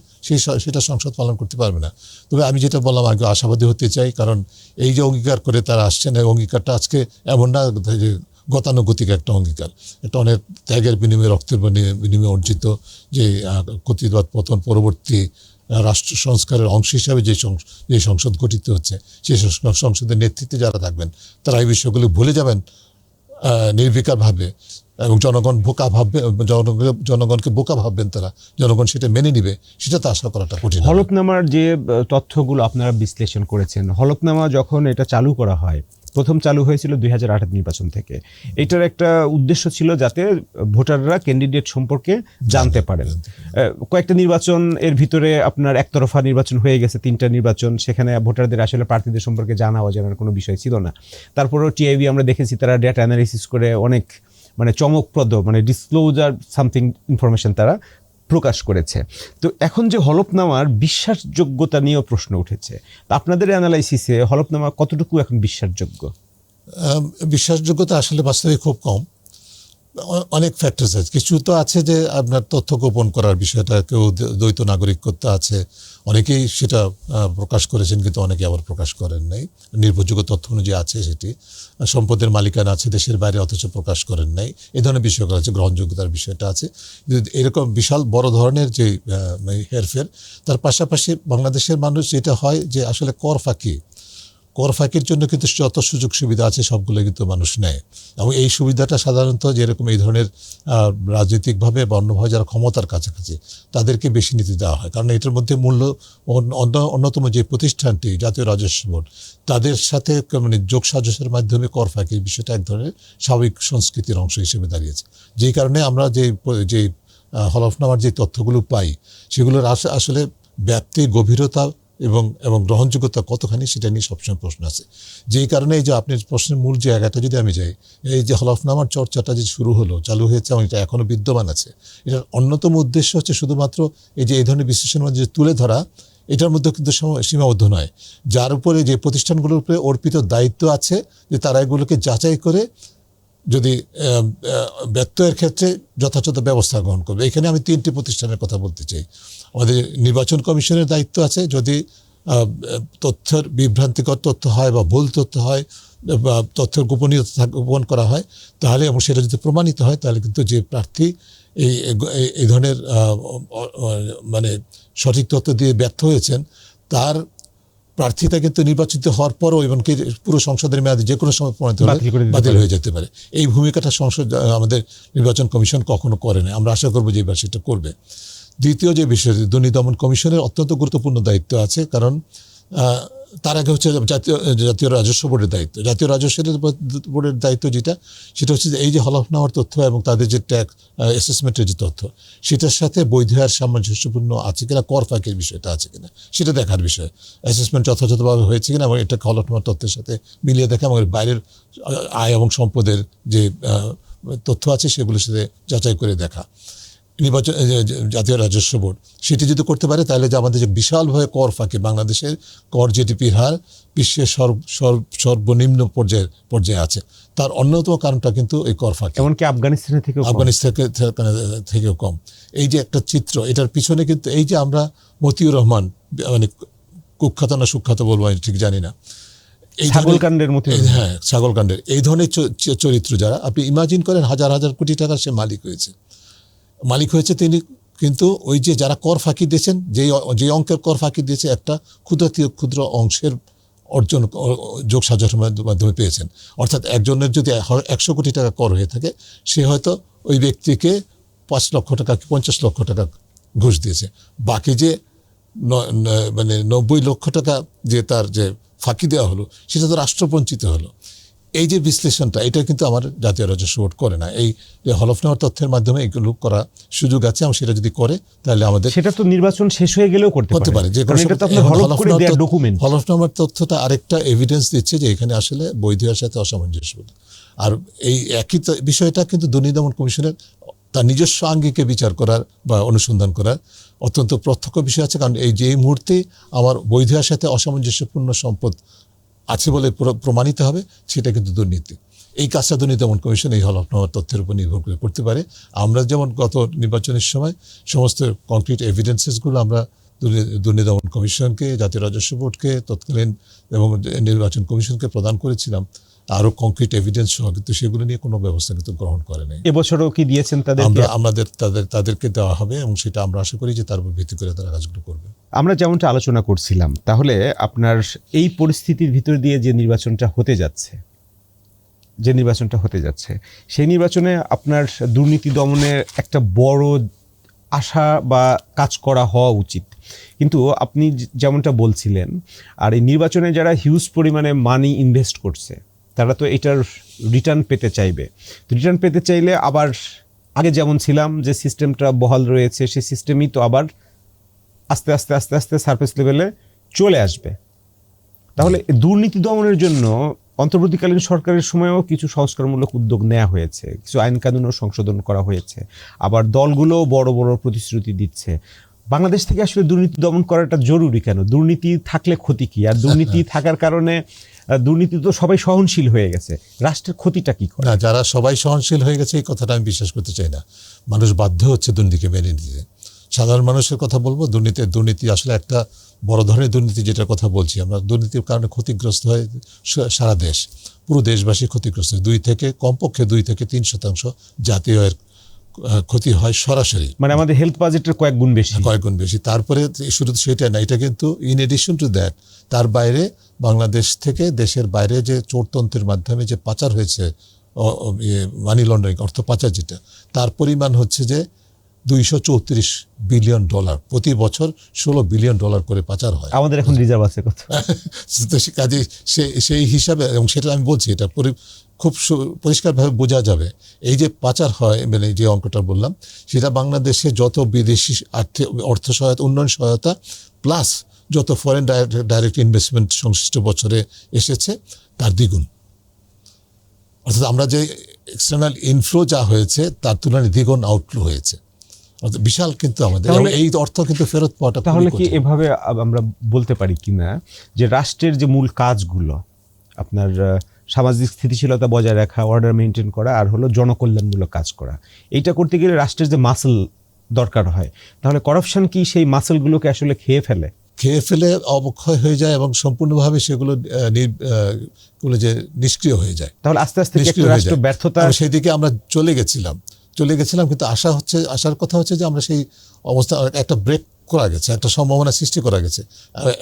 B: সেটা সংসদ পালন করতে পারবে না। তবে আমি যেটা বললাম আগে, আশাবাদী হতে চাই, কারণ এই যে অঙ্গীকার করে তারা আসছেন, এই অঙ্গীকারটা আজকে এমন না যে গতানুগতিক একটা অঙ্গীকার, এটা অনেক ত্যাগের বিনিময়ে, রক্তের বিনিময়ে অর্জিত যে কর্তৃত্ব পতন পরবর্তী রাষ্ট্র সংস্কারের অংশ হিসাবে যে সংসদ গঠিত হচ্ছে, সেই সংসদের নেতৃত্বে যারা থাকবেন তারা এই বিষয়গুলো ভুলে যাবেন নির্বিকারভাবে, এবং জনগণ বোকা ভাববে, জনগণকে বোকা ভাববেন তারা, জনগণ সেটা মেনে নিবে, সেটা তো আশা করাটা কঠিন।
A: হলফনামার যে তথ্যগুলো আপনারা বিশ্লেষণ করেছেন, হলফনামা যখন এটা চালু করা হয়, প্রথম চালু হয়েছিল 2018 নির্বাচন থেকে, এটার একটা উদ্দেশ্য ছিল যাতে ভোটাররা ক্যান্ডিডেট সম্পর্কে জানতে পারেন। কয়েকটা নির্বাচন এর ভিতরে আপনার একতরফা নির্বাচন হয়ে গেছে, 3টা নির্বাচন, সেখানে ভোটারদের আসলে প্রার্থীদের সম্পর্কে জানা অজানার কোনো বিষয় ছিল না। তারপরেও টিআইবি আমরা দেখেছি তারা ডেটা অ্যানালিসিস করে অনেক মানে চমকপ্রদ, মানে ডিসক্লোজার সামথিং ইনফরমেশন তারা প্রকাশ করেছে। তো এখন যে হলফনামার বিশ্বাসযোগ্যতা নিয়েও প্রশ্ন উঠেছে, তা আপনাদের অ্যানালাইসিসে হলফনামা কতটুকু এখন বিশ্বাসযোগ্য?
B: বিশ্বাসযোগ্যতা আসলে বাস্তবে খুব কম। অনেক ফ্যাক্টরস আছে, কিছু তো আছে যে আপনার তথ্য গোপন করার বিষয়টা, কেউ দ্বৈত নাগরিকত্ব আছে, অনেকেই সেটা প্রকাশ করেছেন, কিন্তু অনেকে আবার প্রকাশ করেন নাই, নির্ভরযোগ্য তথ্য অনুযায়ী আছে সেটি, সম্পদের মালিকানা আছে দেশের বাইরে অথচ প্রকাশ করেন নাই, এই ধরনের বিষয়গুলো আছে, গ্রহণযোগ্যতার বিষয়টা আছে। এরকম বিশাল বড় ধরনের যে হেরফের, তার পাশাপাশি বাংলাদেশের মানুষ যেটা হয় যে আসলে কর ফাঁকির জন্য কিন্তু যত সুযোগ সুবিধা আছে সবগুলো কিন্তু মানুষ নেয়, এবং এই সুবিধাটা সাধারণত যেরকম এই ধরনের রাজনৈতিকভাবে বা অন্যভাবে যারা ক্ষমতার কাছাকাছি তাদেরকে বেশি নিতে দেওয়া হয়। কারণ এটার মধ্যে মূল্য অন্যতম যে প্রতিষ্ঠানটি জাতীয় রাজস্ব বোর্ড, তাদের সাথে মানে যোগসাজশের মাধ্যমে কর ফাঁকির বিষয়টা এক ধরনের স্বাভাবিক সংস্কৃতির অংশ হিসেবে দাঁড়িয়েছে। যেই কারণে আমরা যে হলফনামার যে তথ্যগুলো পাই, সেগুলোর আসলে ব্যাপ্তি, গভীরতা এবং গ্রহণযোগ্যতা কতখানি, সেটা নিয়ে সবসময় প্রশ্ন আছে। যেই কারণে এই যে আপনার প্রশ্নের মূল জায়গাটা যদি আমি যাই, এই যে হলফনামার চর্চাটা যে চালু হয়েছে এবং এটা এখনও বিদ্যমান আছে, এটার অন্যতম উদ্দেশ্য হচ্ছে শুধুমাত্র এই ধরনের বিশ্লেষণের মধ্যে তুলে ধরা, এটার মধ্যে কিন্তু সীমাবদ্ধ নয়। যার উপরে যে প্রতিষ্ঠানগুলোর উপরে অর্পিত দায়িত্ব আছে যে তারা এগুলোকে যাচাই করে যদি ব্যত্যয়ের ক্ষেত্রে যথাযথ ব্যবস্থা গ্রহণ করবে। এখানে আমি 3টি প্রতিষ্ঠানের কথা বলতে চাই। আমাদের নির্বাচন কমিশনের দায়িত্ব আছে, যদি তথ্যের বিভ্রান্তিকর তথ্য হয় বা ভুল তথ্য হয় বা তথ্যের গোপনীয়তা গোপন করা হয়, তাহলে এবং সেটা যদি প্রমাণিত হয়, তাহলে কিন্তু যে প্রার্থী এই ধরনের মানে সঠিক তথ্য দিয়ে ব্যর্থ হয়েছেন, তার প্রার্থীতা কিন্তু নির্বাচিত হওয়ার পরও এমনকি পুরো সংসদের মেয়াদে যে কোনো সময় প্রমাণিত হলে বাতিল হয়ে যেতে পারে। এই ভূমিকাটা আমাদের নির্বাচন কমিশন কখনো করে না, আমরা আশা করবো যে এবার সেটা করবে। দ্বিতীয় যে বিষয়, দুর্নীতি দমন কমিশনের অত্যন্ত গুরুত্বপূর্ণ দায়িত্ব আছে, কারণ তার আগে হচ্ছে জাতীয় রাজস্ব বোর্ডের দায়িত্ব। জাতীয় রাজস্ব বোর্ডের দায়িত্ব সেটা হচ্ছে যে এই যে হলফনামার তথ্য এবং তাদের যে ট্যাক্স অ্যাসেসমেন্টের যে তথ্য, সেটার সাথে বৈধ আর সামঞ্জস্যপূর্ণ আছে কিনা, কর ফাঁকির বিষয়টা আছে কিনা, সেটা দেখার বিষয়। অ্যাসেসমেন্ট যথাযথভাবে হয়েছে কিনা এবং এটা হলফনামার তথ্যের সাথে মিলিয়ে দেখা, এবং বাইরের আয় এবং সম্পদের যে তথ্য আছে সেগুলোর সাথে যাচাই করে দেখা। নির্বাচন জাতীয় রাজস্ব বোর্ড সেটি যদি করতে পারে, তাহলে যে আমাদের যে বিশালভাবে কর ফাঁকি, বাংলাদেশের কর জিডিপির হার বিশ্বের সর্বনিম্ন পর্যায়ে আছে, তার অন্যতম কারণটা কিন্তু এই কর ফাঁকি,
A: এমনকি আফগানিস্তান
B: থেকেও কম। এই যে একটা চিত্র, এটার পিছনে কিন্তু এই যে আমরা মতিউর রহমান, মানে কুখ্যাত না সুখ্যাত বলবো আমি ঠিক জানি না,
A: ছাগলকাণ্ডের মতো,
B: হ্যাঁ ছাগলকাণ্ডের এই ধরনের চরিত্র যারা, আপনি ইমাজিন করেন হাজার হাজার কোটি টাকার সে মালিক হয়েছে তিনি, কিন্তু ওই যে যারা কর ফাঁকি দিয়েছেন, যে অঙ্কের কর ফাঁকি দিয়েছে, একটা ক্ষুদ্র অংশের অর্জন যোগ সাজনের মাধ্যমে পেয়েছেন। অর্থাৎ একজনের যদি 100 কোটি টাকা কর হয়ে থাকে, সে হয়তো ওই ব্যক্তিকে 5 লক্ষ টাকা কি 50 লক্ষ টাকা ঘুষ দিয়েছে। বাকি যে মানে 90 লক্ষ টাকা যে তার যে ফাঁকি দেওয়া হলো, সেটা তো রাষ্ট্রবঞ্চিত হলো। এই যে বিশ্লেষণটা, এটা কিন্তু আমার জাতীয় রাজস্ব বোর্ড করে না। এই যে হলফনামার তথ্যের মাধ্যমে এগুলো করা সুযোগ আছে, এবং সেটা যদি করে তাহলে আমাদের
A: সেটা তো নির্বাচন শেষ হয়ে গেলেও করতে পারে,
B: যে
A: কারণ এটা তো আপনার হলফ করে দেওয়া ডকুমেন্ট।
B: হলফনামার তথ্যটা আরেকটা এভিডেন্স দিচ্ছে যে এখানে আসলে বৈধের সাথে অসামঞ্জস্য। আর এই একই বিষয়টা কিন্তু দুর্নীতি দমন কমিশনের তার নিজস্ব আঙ্গিকে বিচার করার বা অনুসন্ধান করার অত্যন্ত প্রত্যক্ষ বিষয় আছে। কারণ এই যে মুহূর্তে আমার বৈধের সাথে অসামঞ্জস্যপূর্ণ সম্পদ আছে বলে প্রমাণিত হবে, সেটা কিন্তু দুর্নীতি। এই কাজটা দুর্নীতি দমন কমিশন এই হলফনামার তথ্যের উপর নির্ভর করে করতে পারে। আমরা যেমন গত নির্বাচনের সময় সমস্ত কনক্রিট এভিডেন্সেসগুলো আমরা দুর্নীতি দমন কমিশনকে, জাতীয় রাজস্ব বোর্ডকে তৎকালীন এবং নির্বাচন কমিশনকে প্রদান করেছিলাম আরও কনক্রিট এভিডেন্স সহ, কিন্তু সেগুলো নিয়ে কোনো ব্যবস্থা কিন্তু গ্রহণ করে নাই।
A: এবছরও কি দিয়েছেন তাদের?
B: তাদেরকে দেওয়া হবে, এবং সেটা আমরা আশা করি যে তার উপর ভিত্তি করে তারা কাজগুলো করবে।
A: আমরা যেমনটা আলোচনা করছিলাম, তাহলে আপনার এই পরিস্থিতির ভিতর দিয়ে যে নির্বাচনটা হতে যাচ্ছে, সেই নির্বাচনে আপনার দুর্নীতি দমনের একটা বড় আশা বা কাজ করা হওয়া উচিত। কিন্তু আপনি যেমনটা বলছিলেন, আর এই নির্বাচনে যারা হিউজ পরিমাণে মানি ইনভেস্ট করছে, তারা তো এটার রিটার্ন পেতে চাইবে। তো রিটার্ন পেতে চাইলে আবার আগে যেমন ছিলাম যে সিস্টেমটা বহাল রয়েছে, সেই সিস্টেমই তো আবার আস্তে আস্তে আস্তে আস্তে সারফেস লেভেলে চলে আসবে। তাহলে দুর্নীতি দমনের জন্য অন্তর্বর্তীকালীন সরকারের সময়ও কিছু সংস্কারমূলক উদ্যোগ নেওয়া হয়েছে, কিছু আইন কানুনও সংশোধন করা হয়েছে, আবার দলগুলোও বড় বড় প্রতিশ্রুতি দিচ্ছে। বাংলাদেশ থেকে আসলে দুর্নীতি দমন করাটা জরুরি কেন? দুর্নীতি থাকলে ক্ষতি কি? আর দুর্নীতি থাকার কারণে, দুর্নীতি তো সবাই সহনশীল হয়ে গেছে, রাষ্ট্রের ক্ষতিটা কি করে?
B: না, যারা সবাই সহনশীল হয়ে গেছে এই কথাটা আমি বিশ্বাস করতে চাই না। মানুষ বাধ্য হচ্ছে দুর্নীতিকে মেনে নিতে। সাধারণ মানুষের কথা বলবো, দুর্নীতি আসলে একটা বড় ধরনের দুর্নীতি, যেটার কথা বলছি আমরা। দুর্নীতির কারণে ক্ষতিগ্রস্ত হয় সারা দেশ, পুরো দেশবাসী ক্ষতিগ্রস্ত হয়। কমপক্ষে 2 থেকে 3% জাতীয় আয়ের ক্ষতি হয় সরাসরি,
A: মানে আমাদের হেলথ বাজেটের কয়েক গুণ বেশি। তারপরে
B: শুধু সেটা না, এটা কিন্তু ইন এডিশন টু দ্যাট, তার বাইরে বাংলাদেশ থেকে দেশের বাইরে যে চোরতন্ত্রের মাধ্যমে যে পাচার হয়েছে, মানি লন্ডারিং, অর্থ পাচার, যেটা তার পরিমাণ হচ্ছে যে $234 বিলিয়ন, প্রতি বছর $16 বিলিয়ন করে পাচার হয়।
A: আমাদের এখন রিজার্ভ আছে কত?
B: কাজে সেই হিসাবে, এবং সেটা আমি বলছি, এটা খুব পরিষ্কারভাবে বোঝা যাবে। এই যে পাচার হয়, মানে যে অঙ্কটা বললাম, সেটা বাংলাদেশে যত বিদেশি অর্থ সহায়তা, উন্নয়ন সহায়তা, প্লাস যত ফরেন ডাইরেক্ট ইনভেস্টমেন্ট সংশ্লিষ্ট বছরে এসেছে, তার দ্বিগুণ। অর্থাৎ আমরা যে এক্সটার্নাল ইনফ্লো যা হয়েছে, তার তুলনায় দ্বিগুণ আউটফ্লো হয়েছে। বিশাল কিন্তু আমাদের এই অর্থ কিন্তু ফেরত পাওয়াটা।
A: তাহলে কি এভাবে আমরা বলতে পারি কিনা যে রাষ্ট্রের যে মূল কাজগুলো, আপনার সামাজিক স্থিতিশীলতা বজায় রাখা, অর্ডার মেনটেন করা, আর হলো জনকল্যাণমূলক কাজ করা, এইটা করতে গেলে রাষ্ট্রের যে মাসল দরকার হয়, তাহলে করাপশন কি সেই মাসলগুলোকে আসলে খেয়ে ফেলে
B: অবক্ষয় হয়ে যায়, এবং সম্পূর্ণভাবে সেগুলো যে নিষ্ক্রিয় হয়ে যায়।
A: তাহলে আস্তে আস্তে রাষ্ট্র ব্যর্থতা,
B: সেই দিকে আমরা চলে গেছিলাম, কিন্তু আশার কথা হচ্ছে যে আমরা সেই অবস্থা একটা ব্রেক করা গেছে, একটা সম্ভাবনা সৃষ্টি করা গেছে।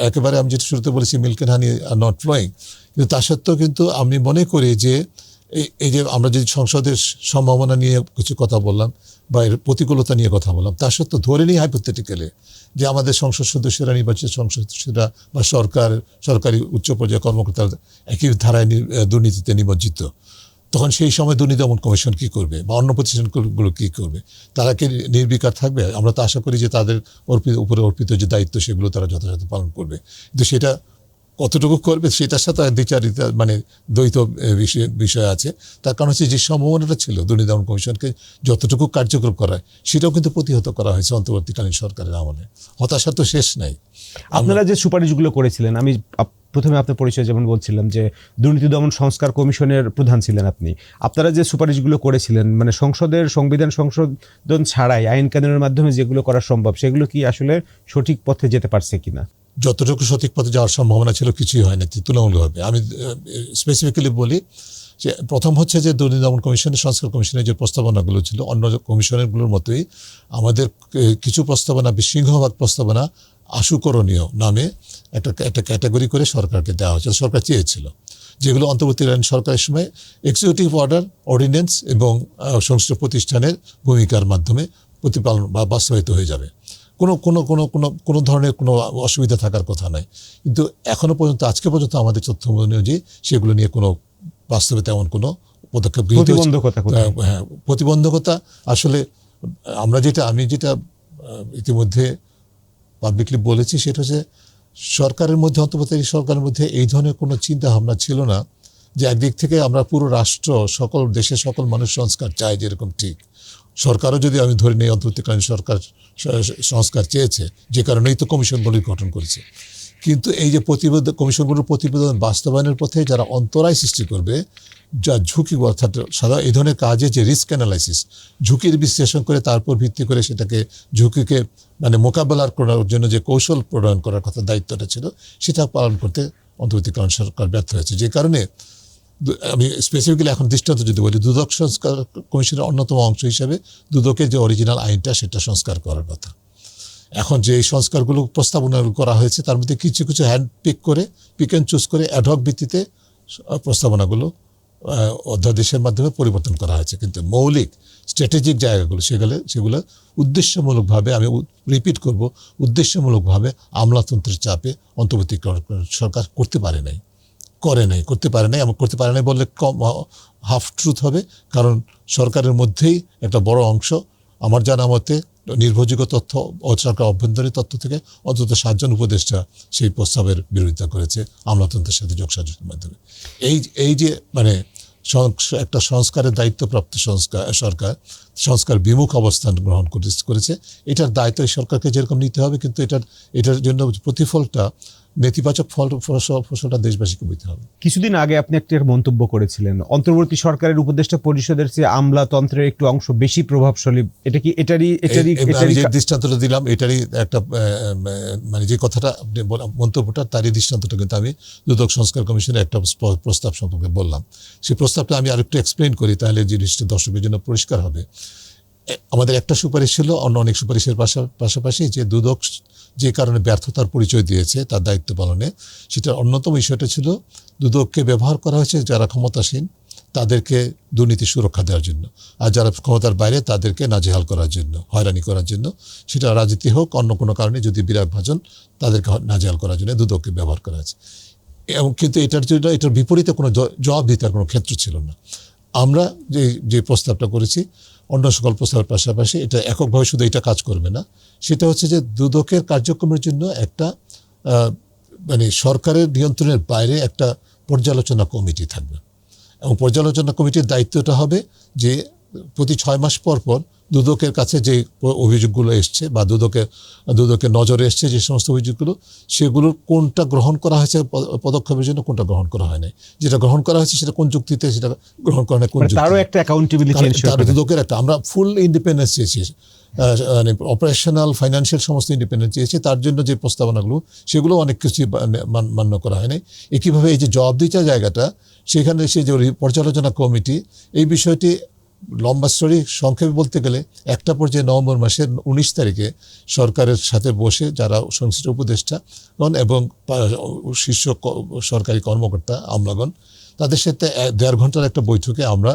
B: একেবারে আমি যেটা শুরুতে বলেছি, milk and honey are not flowing, কিন্তু তা সত্ত্বেও কিন্তু আমি মনে করি যে এই যে আমরা যদি সংসদের সম্ভাবনা নিয়ে কিছু কথা বললাম বা এর প্রতিকূলতা নিয়ে কথা বললাম, তা সত্ত্বেও ধরে নিই হাইপোথেটিক্যালি যে আমাদের সংসদ সদস্যরা, নির্বাচিত সংসদ সদস্যরা বা সরকারি উচ্চ পর্যায়ের কর্মকর্তারা একই ধারায় দুর্নীতিতে নিমজ্জিত, তখন সেই সময় দুর্নীতি দমন কমিশন কী করবে বা অন্য প্রতিষ্ঠানগুলো কী করবে? তারা কি নির্বিকার থাকবে? আমরা তো আশা করি যে তাদের উপরে অর্পিত যে দায়িত্ব, সেগুলো তারা যথাযথ পালন করবে। কিন্তু সেটা কতটুকু করবে, সেটার সাথে দ্বিচারিতা, মানে দ্বৈত বিষয় আছে। তার কারণ হচ্ছে যে সম্ভাবনাটা ছিল দুর্নীতি দমন কমিশনকে যতটুকু কার্যকর করায়, সেটাও কিন্তু প্রতিহত করা হয়েছে অন্তর্বর্তীকালীন সরকারের আমলে। হতাশা তো শেষ নাই।
A: আপনারা যে সুপারিশগুলো করেছিলেন, আমি প্রথমে আপনার পরিচয় যেমন বলছিলাম যে দুর্নীতি দমন সংস্কার কমিশনের প্রধান ছিলেন আপনি, আপনারা যে সুপারিশগুলো করেছিলেন, মানে সংবিধান সংশোধন ছাড়াই আইন কানুনের মাধ্যমে যেগুলো করা সম্ভব, সেগুলো কি আসলে সঠিক পথে যেতে পারছে কিনা?
B: যতটুকু সঠিক পথে যাওয়ার সম্ভাবনা ছিল, কিছুই হয় না তুলনামূলকভাবে। আমি স্পেসিফিক্যালি বলি যে প্রথম হচ্ছে যে দুর্নীতি দমন কমিশনের, সংস্কার কমিশনের যে প্রস্তাবনাগুলো ছিল, অন্য কমিশনেরগুলোর মতোই আমাদের কিছু প্রস্তাবনা, সিংহভাগ প্রস্তাবনা আশুকরণীয় নামে একটা ক্যাটাগরি করে সরকারকে দেওয়া হয়েছিল, সরকার চেয়েছিল, যেগুলো অন্তর্বর্তীকালীন সরকারের সময় এক্সিকিউটিভ অর্ডার, অর্ডিন্যান্স এবং সংশ্লিষ্ট প্রতিষ্ঠানের ভূমিকার মাধ্যমে প্রতিপালন বা বাস্তবায়িত হয়ে যাবে। কোনো ধরনের কোনো অসুবিধা থাকার কথা নয়। কিন্তু এখনো পর্যন্ত, আজকে পর্যন্ত আমাদের তথ্য অনুযায়ী সেগুলো নিয়ে কোনো বাস্তবে তেমন কোনো পদক্ষেপ গৃহীত হচ্ছে।
A: প্রতিবন্ধকতা কোথায়?
B: হ্যাঁ, প্রতিবন্ধকতা আসলে আমি যেটা ইতিমধ্যে পাবলিকলি বলেছি, সেটা হচ্ছে সরকারের মধ্যে, অন্তর্বর্তীকালীন সরকারের মধ্যে এই ধরনের কোনো চিন্তা ভাবনা ছিল না যে একদিক থেকে আমরা পুরো রাষ্ট্র, সকল দেশের সকল মানুষ সংস্কার চাই, যেরকম ঠিক সরকারও, যদি আমি ধরে নিই অন্তর্বর্তীকালীন সরকার সংস্কার চেয়েছে, যে কারণেই তো কমিশনগুলি গঠন করেছে। কিন্তু এই যে কমিশনগুলোর প্রতিবেদন বাস্তবায়নের পথে যারা অন্তরায় সৃষ্টি করবে, যা ঝুঁকি, অর্থাৎ সাধারণ এই ধরনের কাজে যে রিস্ক অ্যানালাইসিস, ঝুঁকির বিশ্লেষণ করে তারপর ভিত্তি করে সেটাকে ঝুঁকিকে মোকাবেলা করার জন্য যে কৌশল প্রণয়ন করার কথা, দায়িত্বটা ছিল, সেটা পালন করতে অন্তর্বর্তীকালীন সরকার ব্যর্থ হয়েছে। যে কারণে আমি স্পেসিফিক্যালি এখন দৃষ্টান্ত যদি বলি, দুদক সংস্কার কমিশনের অন্যতম অংশ হিসেবে দুদকের যে অরিজিনাল আইনটা, সেটা সংস্কার করার কথা। এখন যে এই সংস্কারগুলো প্রস্তাবনা করা হয়েছে, তার মধ্যে কিছু কিছু পিক অ্যান্ড চুজ করে অ্যাডহক ভিত্তিতে প্রস্তাবনাগুলো অধ্যাদেশের মাধ্যমে পরিবর্তন করা হয়েছে। কিন্তু মৌলিক স্ট্র্যাটেজিক জায়গাগুলো সেগুলো উদ্দেশ্যমূলকভাবে, আমি রিপিট করব, উদ্দেশ্যমূলকভাবে আমলাতন্ত্রের চাপে অন্তর্বর্তীকালীন সরকার করতে পারে নাই এবং করতে পারে নাই বললে হাফ ট্রুথ হবে। কারণ সরকারের মধ্যেই একটা বড় অংশ, আমার জানা মতে, নির্ভরযোগ্য তথ্য ও সরকার অভ্যন্তরীণ তথ্য থেকে অন্তত 7 জন উপদেষ্টা সেই প্রস্তাবের বিরোধিতা করেছে আমলাতন্ত্রের সাথে যোগসাজশের মাধ্যমে। এই যে একটা সংস্কারের দায়িত্বপ্রাপ্ত সরকার সংস্কার বিমুখ অবস্থান গ্রহণ করেছে, এটার দায়িত্ব এই সরকারকে যেরকম নিতে হবে, কিন্তু এটার জন্য প্রতিফলটা, নেতিবাচক ফসলটা দেশবাসীকে বুঝতে হবে।
A: কিছুদিন আগে আপনি একটা মন্তব্য করেছিলেন, অন্তর্বর্তী সরকারের উপদেষ্টা পরিষদের চেয়ে আমলাতন্ত্রের একটু অংশ বেশি প্রভাবশালী। এটা কি এটারই
B: যে দৃষ্টান্তটা দিলাম, এটারই একটা যে কথাটা মন্তব্যটা, তারই দৃষ্টান্তটা কিন্তু আমি দুদক সংস্কার কমিশনের একটা প্রস্তাব সম্পর্কে বললাম। সেই প্রস্তাবটা আমি আরেকটু এক্সপ্লেইন করি, তাহলে জিনিসটা দর্শকের জন্য পরিষ্কার হবে। আমাদের একটা সুপারিশ ছিল, অনেক সুপারিশের পাশাপাশি, যে দুদক যে কারণে ব্যর্থতার পরিচয় দিয়েছে তার দায়িত্ব পালনে, সেটার অন্যতম বিষয়টা ছিল দুদককে ব্যবহার করা হয়েছে যারা ক্ষমতাসীন তাদেরকে দুর্নীতি সুরক্ষা দেওয়ার জন্য, আর যারা ক্ষমতার বাইরে তাদেরকে নাজেহাল করার জন্য, হয়রানি করার জন্য, সেটা রাজনীতি হোক, অন্য কোনো কারণে যদি বিরাট ভাজন, তাদেরকে নাজেহাল করার জন্য দুদককে ব্যবহার করা হয়েছে। এবং কিন্তু এটার বিপরীতে কোনো জবাবদিহিতার কোনো ক্ষেত্র ছিল না। আমরা যে প্রস্তাবটা করেছি, অন্য সকল প্রস্তাবের পাশাপাশি, এটা এককভাবে শুধু এটা কাজ করবে না, সেটা হচ্ছে যে দুদকের কার্যক্রমের জন্য একটা সরকারের নিয়ন্ত্রণের বাইরে একটা পর্যালোচনা কমিটি থাকবে। এবং পর্যালোচনা কমিটির দায়িত্বটা হবে যে প্রতি 6 মাস পর দুদকের কাছে যে অভিযোগগুলো এসছে বা দুদকের নজরে এসছে যে সমস্ত অভিযোগগুলো, সেগুলোর কোনটা গ্রহণ করা হয়েছে পদক্ষেপের জন্য, কোনটা গ্রহণ করা হয় নাই, যেটা গ্রহণ করা হয়েছে সেটা কোন যুক্তিতে সেটা গ্রহণ করা হয়, কোন
A: তারও একটা অ্যাকাউন্টেবিলিটি,
B: দুদকের একটা, আমরা ফুল ইন্ডিপেন্ডেন্স চেয়েছি, অপারেশনাল ফাইন্যান্সিয়াল সমস্ত ইন্ডিপেন্ডেন্স চেয়েছি। তার জন্য যে প্রস্তাবনাগুলো, সেগুলো অনেক কিছু মান্য করা হয় নাই। একইভাবে এই যে জবাবদিহিতার জায়গাটা, সেখানে সেই যে পর্যালোচনা কমিটি, এই বিষয়টি লম্বা স্টোরি, সংক্ষেপে বলতে গেলে একটা পর্যায়ে নভেম্বর মাসের 19 তারিখে সরকারের সাথে বসে যারা সংশ্লিষ্ট উপদেষ্টাগণ এবং শীর্ষ সরকারি কর্মকর্তা, আমলাগণ, তাদের সাথে 1.5 ঘন্টার একটা বৈঠকে আমরা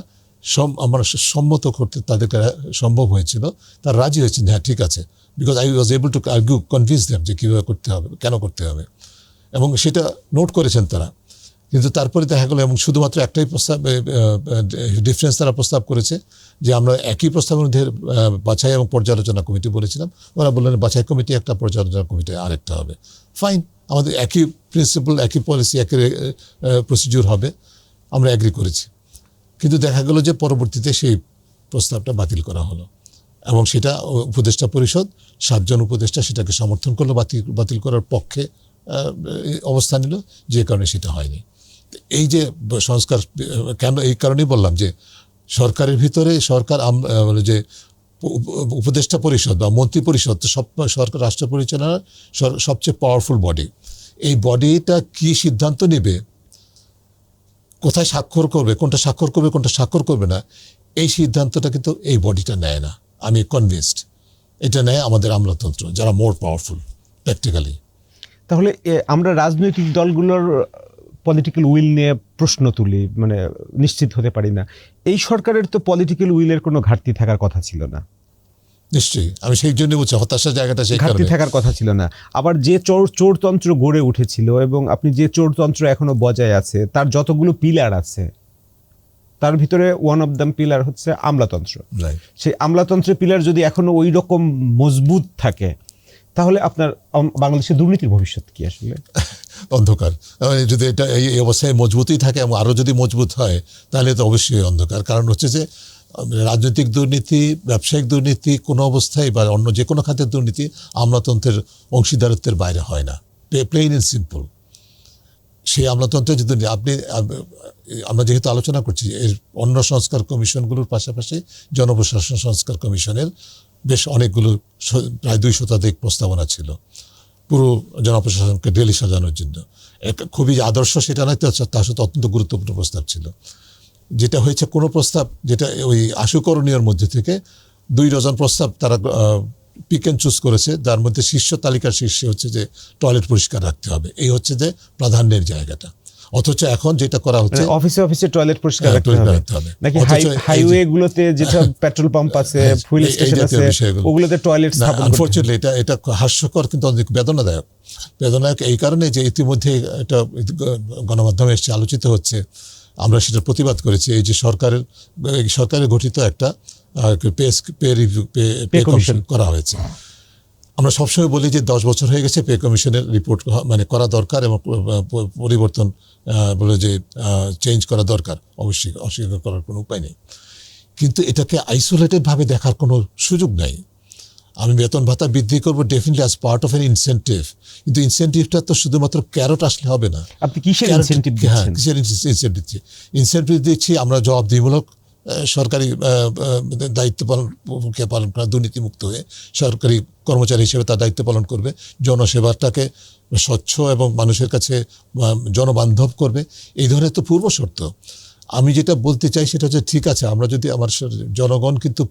B: সম্মত করতে তাদেরকে সম্ভব হয়েছিল। তারা রাজি হয়েছেন, হ্যাঁ ঠিক আছে, because I was able to convince them যে কীভাবে করতে হবে, কেন করতে হবে, এবং সেটা নোট করেছেন তারা। কিন্তু তারপরে দেখা গেল, এবং শুধুমাত্র একটাই প্রস্তাব ডিফারেন্স তারা প্রস্তাব করেছে, যে আমরা একই প্রস্তাবের মধ্যে বাছাই এবং পর্যালোচনা কমিটি বলেছিলাম, ওরা বললেন বাছাই কমিটি একটা, পর্যালোচনা কমিটি আরেকটা হবে। ফাইন, আমাদের একই প্রিন্সিপাল, একই পলিসি, একই প্রসিডিউর হবে, আমরা অ্যাগ্রি করেছি। কিন্তু দেখা গেল যে পরবর্তীতে সেই প্রস্তাবটা বাতিল করা হলো, এবং সেটা উপদেষ্টা পরিষদ 7 জন উপদেষ্টা সেটাকে সমর্থন করলো, বাতিল করার পক্ষে অবস্থান নিল, যে কারণে সেটা হয়নি। এই যে সংস্কার, কেন এই কারণেই বললাম যে সরকারের ভিতরে যে উপদেষ্টা পরিষদ বা মন্ত্রী পরিষদ, সরকার রাষ্ট্র পরিচালনার সবচেয়ে পাওয়ারফুল বডি। এই বডিটা কি সিদ্ধান্ত নেবে, কোথায় স্বাক্ষর করবে, কোনটা স্বাক্ষর করবে, কোনটা স্বাক্ষর করবে না, এই সিদ্ধান্তটা কিন্তু এই বডিটা নেয় না। আমি কনভিন্সড এটা নেয় আমাদের আমলাতন্ত্র, যারা মোর পাওয়ারফুল, প্র্যাকটিক্যালি।
A: তাহলে আমরা রাজনৈতিক দলগুলোর পলিটিক্যাল উইল নিয়ে প্রশ্ন তুলি, মানে নিশ্চিত হতে পারি না। এই সরকারের তো পলিটিক্যাল উইলের কোনো ঘাটতি থাকার কথা ছিল না।
B: নিশ্চয়ই, আমি সেই জন্য বলছি হতাশার জায়গাটা সেই
A: ঘাটতি
B: কারণে।
A: থাকার কথা ছিল না। আবার যে চোরতন্ত্র গড়ে উঠেছিল এবং আপনি যে চোরতন্ত্র এখনো বজায় আছে, তার যতগুলো পিলার আছে, তার ভিতরে ওয়ান অফ দ্য পিলার হচ্ছে আমলাতন্ত্র।
B: Right.
A: সেই আমলাতন্ত্রের পিলার যদি এখনো ওই রকম মজবুত থাকে, তাহলে আপনার বাংলাদেশের দুর্নীতির ভবিষ্যৎ কি আসলে?
B: অন্ধকার। যদি এটা এই অবস্থায় মজবুতই থাকে এবং আরও যদি মজবুত হয়, তাহলে তো অবশ্যই অন্ধকার। কারণ হচ্ছে যে রাজনৈতিক দুর্নীতি, ব্যবসায়িক দুর্নীতি কোনো অবস্থায় বা অন্য যে কোনো খাতের দুর্নীতি আমলাতন্ত্রের অংশীদারত্বের বাইরে হয় না, প্লেইন অ্যান্ড সিম্পল। সেই আমলাতন্ত্রের যদি আমরা যেহেতু আলোচনা করছি, এর অন্য সংস্কার কমিশনগুলোর পাশাপাশি জনপ্রশাসন সংস্কার কমিশনের বেশ অনেকগুলো, প্রায় 2 শতাধিক প্রস্তাবনা ছিল পুরো জনপ্রশাসনকে ডেলি সাজানোর জন্য। খুবই আদর্শ সেটা নয়, তার সাথে অত্যন্ত গুরুত্বপূর্ণ প্রস্তাব ছিল। যেটা হয়েছে, কোনো প্রস্তাব যেটা ওই 80 করণীয়র মধ্যে থেকে 2 ডজন প্রস্তাব তারা পিক অ্যান্ড চুজ করেছে, যার মধ্যে শীর্ষ তালিকার শীর্ষে হচ্ছে যে টয়লেট পরিষ্কার রাখতে হবে। এই হচ্ছে যে প্রাধান্যের জায়গাটা। অথচ এখন যেটা করা হচ্ছে,
A: অফিসে অফিসে টয়লেট পরিষ্কার
B: হ্যাঁ,
A: রাখতে
B: রাখতে
A: হবে,
B: হবে।
A: নাকি
B: অথচ এই যে-
A: হাইওয়ে গুলোতে যেটা পেট্রোল পাম্প আছে, ফুয়েল
B: এই
A: স্টেশন
B: জাতীয়
A: আছে,
B: বিষয়গুলো।
A: ওগুলোতে টয়লেট স্থাপন করতে হবে।
B: আনফরচুনেটলি এটা হাস্যকর কিন্তু অনেক বেদনাদায়ক। বেদনাদায়ক এই কারণে যে ইতিমধ্যে এটা গণমাধ্যমে এসে আলোচিত হচ্ছে, আমরা সেটার প্রতিবাদ করেছি। এই যে সরকারের গঠিত একটা পে কমিশন করা হয়েছে। আমরা সবসময় বলি যে 10 বছর হয়ে গেছে, পে কমিশনের রিপোর্ট মানে করা দরকার এবং পরিবর্তন বলে যে চেঞ্জ করা দরকার, অবশ্যই অস্বীকার করার কোনো উপায় নেই। কিন্তু এটাকে আইসোলেটেড ভাবে দেখার কোনো সুযোগ নাই। আমি বেতন ভাতা বৃদ্ধি করবো definitely as part of N incentive, কিন্তু ইনসেন্টিভটা তো শুধুমাত্র ক্যারট আসলে হবে না।
A: আপনি কিসের
B: Carrot-
A: ইনসেনটিভ
B: হ্যাঁ,
A: দিচ্ছেন?
B: কিসের ইনসেন্টিভ দিচ্ছি? ইনসেন্টিভ দিচ্ছি আমরা জবাবদিহিমূলক সরকারি দায়িত্ব পালন করা, দুর্নীতিমুক্ত হয়ে সরকারি কর্মচারী হিসেবে তার দায়িত্ব পালন করবে, জনসেবাটাকে স্বচ্ছ এবং মানুষের কাছে জনবান্ধব করবে। এই ধরনের তো পূর্ব শর্ত। আমি যেটা বলতে চাই সেটা হচ্ছে, ঠিক আছে, আমরা যদি আমার জনগণ কিন্তু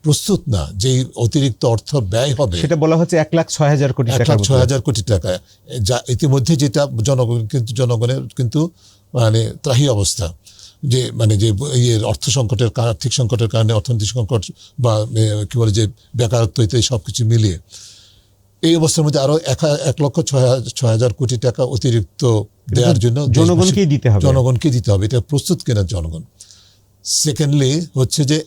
B: প্রস্তুত না যে অতিরিক্ত অর্থ ব্যয় হবে,
A: সেটা বলা হচ্ছে 1,06,000 কোটি টাকা।
B: 1,06,000 কোটি টাকা, যা ইতিমধ্যে যেটা জনগণের কিন্তু মানে ত্রাহি অবস্থা, যে মানে যে অর্থ সংকটের, আর্থিক সংকটের কারণে, অর্থনৈতিক সংকট বা কি বলে যে বেকারত্ব, ইত্যাদি সবকিছু মিলিয়ে এই অবস্থার মধ্যে আরো 1,06,000 কোটি টাকা অতিরিক্ত দেওয়ার জন্য
A: জনগণকেই দিতে হবে।
B: জনগণকে দিতে হবে। এটা প্রস্তুত কেনার জনগণ। সেকেন্ডলি হচ্ছে যে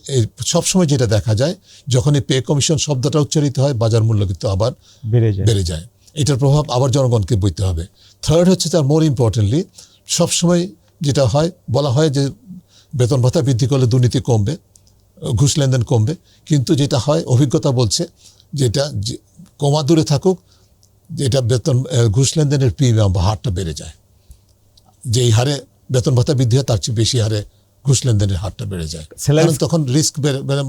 B: সবসময় যেটা দেখা যায়, যখন এই পে কমিশন শব্দটা উচ্চারিত হয়, বাজার মূল্য কিন্তু আবার বেড়ে যায়। এটার প্রভাব আবার জনগণকে বইতে হবে। থার্ড হচ্ছে, তার মোর ইম্পর্টেন্টলি, সবসময় যেটা হয়, বলা হয় যে বেতন ভাতা বৃদ্ধি করলে দুর্নীতি কমবে, ঘুষ লেনদেন কমবে, কিন্তু যেটা হয়, অভিজ্ঞতা বলছে যেটা কমা দূরে থাকুক, যেটা ঘুষ লেনদেনের প্রিমিয়াম বা হারটা বেড়ে যায়। যেই হারে বেতন ভাতা বৃদ্ধি হয়, তার চেয়ে বেশি হারে ঘুষ লেনদেনের হারটা বেড়ে যায়। কারণ তখন রিস্ক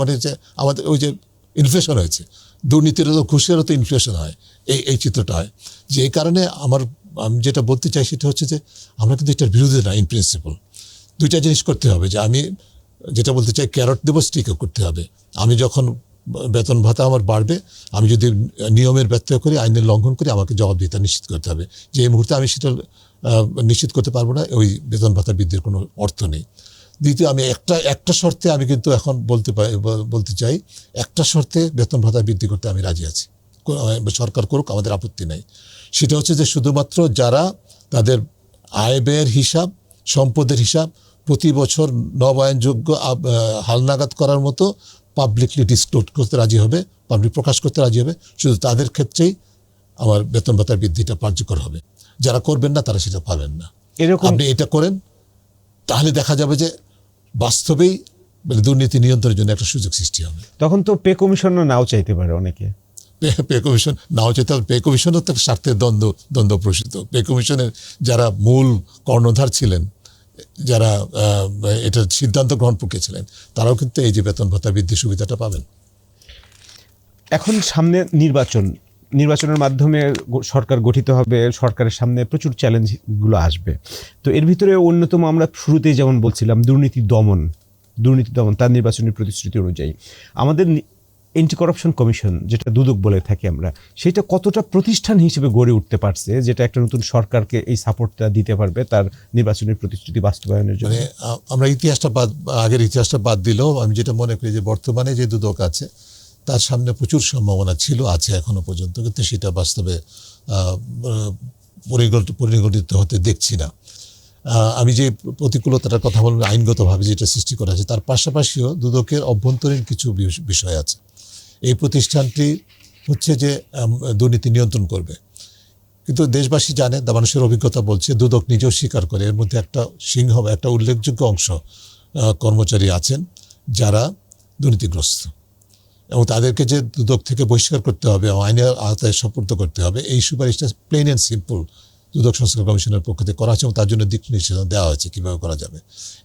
B: মানে যে আমাদের ওই যে ইনফ্লেশন হয়েছে, দুর্নীতিরও তো ঘুষেরও তো ইনফ্লেশন হয়, এই চিত্রটা হয়। যে এই কারণে আমি যেটা বলতে চাই সেটা হচ্ছে যে আমরা কিন্তু এটার বিরুদ্ধে না, ইন প্রিন্সিপাল। 2টা জিনিস করতে হবে, যে আমি যেটা বলতে চাই, ক্যারট দেবো, স্টিকও করতে হবে। আমি যখন বেতন ভাতা আমার বাড়বে, আমি যদি নিয়মের ব্যত্যয় করি, আইনের লঙ্ঘন করি, আমাকে জবাবদিহিতা নিশ্চিত করতে হবে। যে এই মুহূর্তে আমি সেটা নিশ্চিত করতে পারবো না, ওই বেতন ভাতা বৃদ্ধির কোনো অর্থ নেই। দ্বিতীয়, আমি একটা শর্তে আমি কিন্তু এখন বলতে চাই, একটা শর্তে বেতন ভাতা বৃদ্ধি করতে আমি রাজি আছি, সরকার করুক, আমাদের আপত্তি নাই। সেটা হচ্ছে যে শুধুমাত্র যারা তাদের আয় ব্যয়ের হিসাব, সম্পদের হিসাব প্রতি বছর নবায়নযোগ্য হালনাগাদ করার মতো পাবলিকলি ডিসক্লোজ করতে রাজি হবে, পাবলিক প্রকাশ করতে রাজি হবে, শুধু তাদের ক্ষেত্রেই আমার বেতন ভাতার বৃদ্ধিটা কার্যকর হবে। যারা করবেন না, তারা সেটা পাবেন না। আপনি এটা করেন, তাহলে দেখা যাবে যে বাস্তবেই দুর্নীতি নিয়ন্ত্রণের জন্য একটা সুযোগ সৃষ্টি হবে।
A: তখন তো পে কমিশনও নাও চাইতে পারে অনেকে।
B: পে কমিশন নাও চাইতে হবে। পে কমিশনও তো স্বার্থের দ্বন্দ্ব প্রসূত। পে কমিশনের যারা মূল কর্ণধার ছিলেন, যারা এটার সিদ্ধান্ত গ্রহণ প্রক্রিয়া ছিলেন, তারাও কিন্তু এই যে বেতন ভাতা বৃদ্ধির সুবিধাটা পাবেন।
A: এখন সামনে নির্বাচনের মাধ্যমে সরকার গঠিত হবে, সরকারের সামনে প্রচুর চ্যালেঞ্জগুলো আসবে। তো এর ভিতরে অন্যতম, আমরা শুরুতেই যেমন বলছিলাম, দুর্নীতি দমন, তার নির্বাচনী প্রতিশ্রুতি অনুযায়ী আমাদের অ্যান্টি করাপশন কমিশন, যেটা দুদক বলে থাকি আমরা, সেটা কতটা প্রতিষ্ঠান হিসেবে গড়ে উঠতে পারছে, যেটা একটা নতুন সরকারকে এই সাপোর্টটা দিতে পারবে তার নির্বাচনী প্রতিশ্রুতি বাস্তবায়নের জন্য?
B: মানে আমরা আগের ইতিহাসটা বাদ দিলেও আমি যেটা মনে করি যে বর্তমানে যে দুদক আছে তার সামনে প্রচুর সম্ভাবনা ছিল, আছে এখনো পর্যন্ত, কিন্তু সেটা বাস্তবে পরিগণিত হতে দেখছি না। আমি যে প্রতিকূলতার কথা বললাম আইনগতভাবে যেটা সৃষ্টি করা আছে, তার পাশাপাশিও দুদকের অভ্যন্তরীণ কিছু বিষয় আছে। এই প্রতিষ্ঠানটি হচ্ছে যে দুর্নীতি নিয়ন্ত্রণ করবে, কিন্তু দেশবাসী জানে, মানুষের অভিজ্ঞতা বলছে, দুদক নিজেও স্বীকার করে এর মধ্যে একটা উল্লেখযোগ্য অংশ কর্মচারী আছেন যারা দুর্নীতিগ্রস্ত, এবং তাদেরকে যে দুদক থেকে বহিষ্কার করতে হবে, আইনের আওতায় সুপর্দ করতে হবে, এই সুপারিশটা প্লেন অ্যান্ড সিম্পল দুদক সংস্কার কমিশনের পক্ষ থেকে করা হয়েছে এবং তার জন্য দিক নির্দেশনা দেওয়া হয়েছে কীভাবে করা যাবে।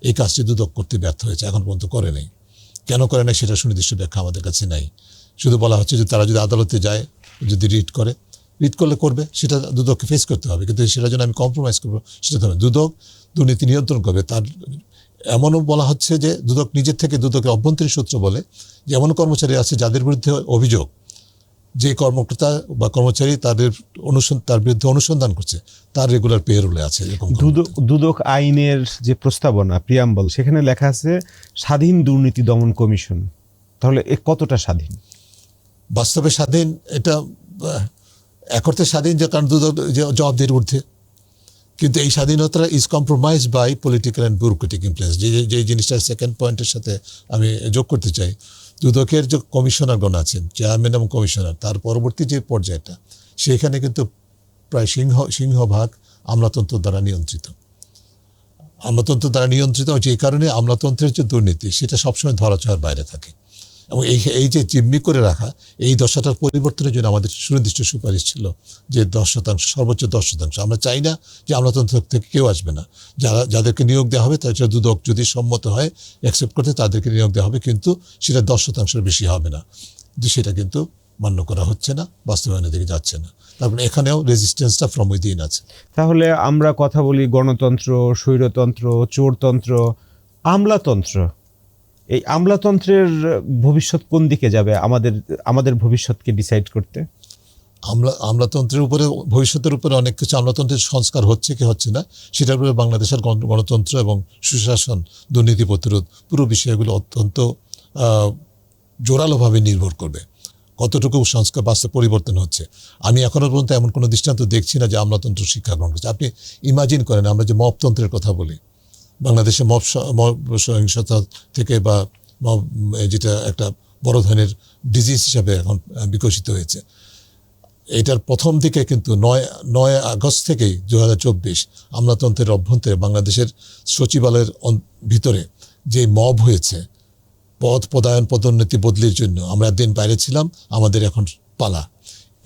B: এই কাজটি দুদক করতে ব্যর্থ হয়েছে, এখন পর্যন্ত করে নেই। কেন করে নেই সেটা সুনির্দিষ্ট ব্যাখ্যা আমাদের কাছে নাই। শুধু বলা হচ্ছে যে তারা যদি আদালতে যায়, যদি রিট করলে করবে, সেটা দুদককে ফেস করতে হবে, কিন্তু সেটার জন্য আমি কম্প্রোমাইজ করবো সেটা হবে। দুদক দুর্নীতি নিয়ন্ত্রণ করবে, তার এমনও বলা হচ্ছে যে দুদক নিজের থেকে, দুদকের অভ্যন্তরীণ সূত্র বলে যে এমন কর্মচারী আছে যাদের বিরুদ্ধে অভিযোগ, যে কর্মকর্তা বা কর্মচারী তার বিরুদ্ধে অনুসন্ধান করছে, তার রেগুলার পেরোলে আছে।
A: দুদক আইনের যে প্রস্তাবনা প্রিয়াম্বল, সেখানে লেখা আছে স্বাধীন দুর্নীতি দমন কমিশন। তাহলে এ কতটা স্বাধীন?
B: বাস্তবে স্বাধীন, এটা এক অর্থে স্বাধীন, যে কারণ দুদক জবাবদিহির ঊর্ধ্বে, কিন্তু এই স্বাধীনতা is compromise by political and bureaucratic influence. যে জিনিসটা সেকেন্ড পয়েন্টের সাথে আমি যোগ করতে চাই, দুদকের যে কমিশনারগণ আছেন, চেয়ারম্যান এবং কমিশনার, তার পরবর্তী যে পর্যায়টা, সেখানে কিন্তু প্রায় সিংহভাগ আমলাতন্ত্র দ্বারা নিয়ন্ত্রিত। যে কারণে আমলাতন্ত্রের যে দুর্নীতি, সেটা সবসময় ধরাছোঁয়ার বাইরে থাকে। এবং এই যে জিম্মি করে রাখা, এই দশাটার পরিবর্তনের জন্য আমাদের সুনির্দিষ্ট সুপারিশ ছিল যে 10%, সর্বোচ্চ 10%। আমরা চাই না যে আমলাতন্ত্র থেকে কেউ আসবে না, যাদেরকে নিয়োগ দেওয়া হবে তাদের দুদক যদি সম্মত হয় অ্যাকসেপ্ট করতে, তাদেরকে নিয়োগ দেওয়া হবে, কিন্তু সেটা 10%-এর বেশি হবে না। কিন্তু সেটা কিন্তু মান্য করা হচ্ছে না, বাস্তবায়নের দিকে যাচ্ছে না। তারপরে এখানেও রেজিস্ট্যান্সটা ফ্রম উইদিন আছে।
A: তাহলে আমরা কথা বলি গণতন্ত্র, স্বৈরতন্ত্র, চোরতন্ত্র, আমলাতন্ত্র। এই আমলাতন্ত্রের ভবিষ্যৎ কোন দিকে যাবে আমাদের ভবিষ্যৎকে ডিসাইড করতে?
B: আমলাতন্ত্রের উপরে, ভবিষ্যতের উপরে অনেক কিছু, আমলাতন্ত্রের সংস্কার হচ্ছে কি হচ্ছে না, সেটার উপরে বাংলাদেশের গণতন্ত্র এবং সুশাসন, দুর্নীতি প্রতিরোধ, পুরো বিষয়গুলো অত্যন্ত জোরালোভাবে নির্ভর করবে কতটুকু সংস্কার বাস্তব পরিবর্তন হচ্ছে। আমি এখনো পর্যন্ত এমন কোনো দৃষ্টান্ত দেখছি না যে আমলাতন্ত্র শিক্ষা গ্রহণ করছে। আপনি ইমাজিন করেন, আমরা যে মবতন্ত্রের কথা বলি, বাংলাদেশে মব সহিংসতা থেকে বা যেটা একটা বড় ধরনের ডিজিজ হিসাবে এখন বিকশিত হয়েছে, এটার প্রথম দিকে কিন্তু 9 আগস্ট থেকেই 2024 আমলাতন্ত্রের অভ্যন্তরে বাংলাদেশের সচিবালয়ের ভিতরে যে মব হয়েছে, পদায়ন পদোন্নতি বদলির জন্য, আমরা একদিন বাইরে ছিলাম, আমাদের এখন পালা,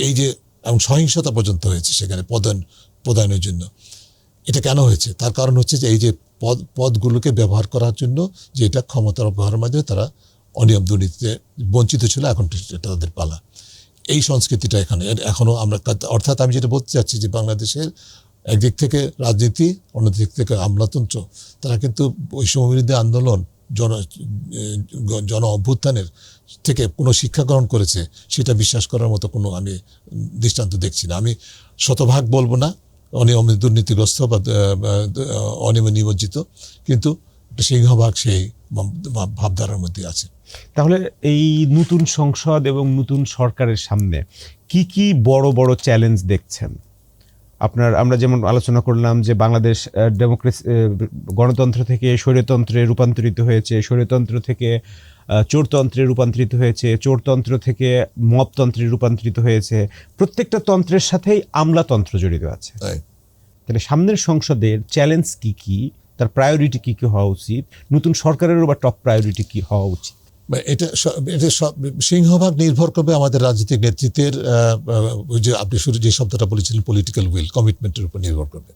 B: এই যে, এবং সহিংসতা পর্যন্ত হয়েছে সেখানে পদায়নের জন্য। এটা কেন হয়েছে? তার কারণ হচ্ছে যে এই যে পদগুলোকে ব্যবহার করার জন্য, যে এটা ক্ষমতার ব্যবহারের মাধ্যমে তারা অনিয়ম দুর্নীতিতে বঞ্চিত ছিল, এখন এটা তাদের পালা। এই সংস্কৃতিটা এখনো আমরা, অর্থাৎ আমি যেটা বলতে চাচ্ছি যে বাংলাদেশের একদিক থেকে রাজনীতি, অন্যদিক থেকে আমলাতন্ত্র, তারা কিন্তু বৈষম্য বিরোধী আন্দোলন, জন অভ্যুত্থানের থেকে কোনো শিক্ষা গ্রহণ করেছে, সেটা বিশ্বাস করার মতো কোনো আমি দৃষ্টান্ত দেখছি না। আমি শতভাগ বলবো না অনিয়ম দুর্নীতিগ্রস্ত বা অনিয়মে নিমজ্জিত, কিন্তু সিংহভাগ সেই ভাবধারার মধ্যে আছে।
A: তাহলে এই নতুন সংসদ এবং নতুন সরকারের সামনে কি কি বড় বড় চ্যালেঞ্জ দেখছেন? আমরা যেমন আলোচনা করলাম যে বাংলাদেশ ডেমোক্রেসি, গণতন্ত্র থেকে স্বৈরতন্ত্রে রূপান্তরিত হয়েছে, স্বৈরতন্ত্র থেকে চোরতন্ত্রে রূপান্তরিত হয়েছে, চোরতন্ত্র থেকে মবতন্ত্রে রূপান্তরিত হয়েছে। প্রত্যেকটা তন্ত্রের সাথেই আমলাতন্ত্র জড়িত আছে। তাহলে সামনের সংসদের চ্যালেঞ্জ কি কি, তার প্রায়োরিটি কি কি হওয়া উচিত, নতুন সরকারেরও বা টপ প্রায়োরিটি কি হওয়া উচিত?
B: এটা সিংহভাগ নির্ভর করবে আমাদের রাজনৈতিক নেতৃত্বের, যে আপনি শুরু যে শব্দটা বলেছিলেন পলিটিক্যাল উইল, কমিটমেন্টের উপর নির্ভর করবে।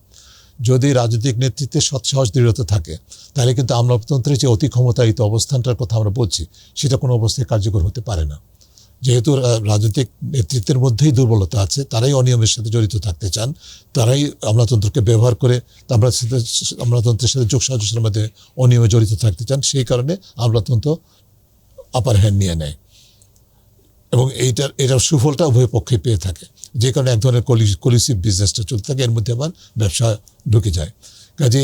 B: যদি রাজনৈতিক নেতৃত্বের সৎসাহস দৃঢ়তা থাকে, তাহলে কিন্তু আমলাতন্ত্রের যে অতি ক্ষমতায়িত অবস্থানটার কথা আমরা বলছি, সেটা কোনো অবস্থায় কার্যকর হতে পারে না। যেহেতু রাজনৈতিক নেতৃত্বের মধ্যেই দুর্বলতা আছে, তারাই অনিয়মের সাথে জড়িত থাকতে চান, তারাই আমলাতন্ত্রকে ব্যবহার করে আমলাতন্ত্রের সাথে যোগসাজশের মধ্যে অনিয়মে জড়িত থাকতে চান। সেই কারণে আমলাতন্ত্র আপার হ্যান্ড নিয়ে নেয়। এবং এটার সুফলটা উভয় পক্ষে পেয়ে থাকে, যে কারণে এক ধরনের কলিসিভ বিজনেসটা চলতে থাকে, এর মধ্যে আবার ব্যবসা ঢুকে যায়। কাজে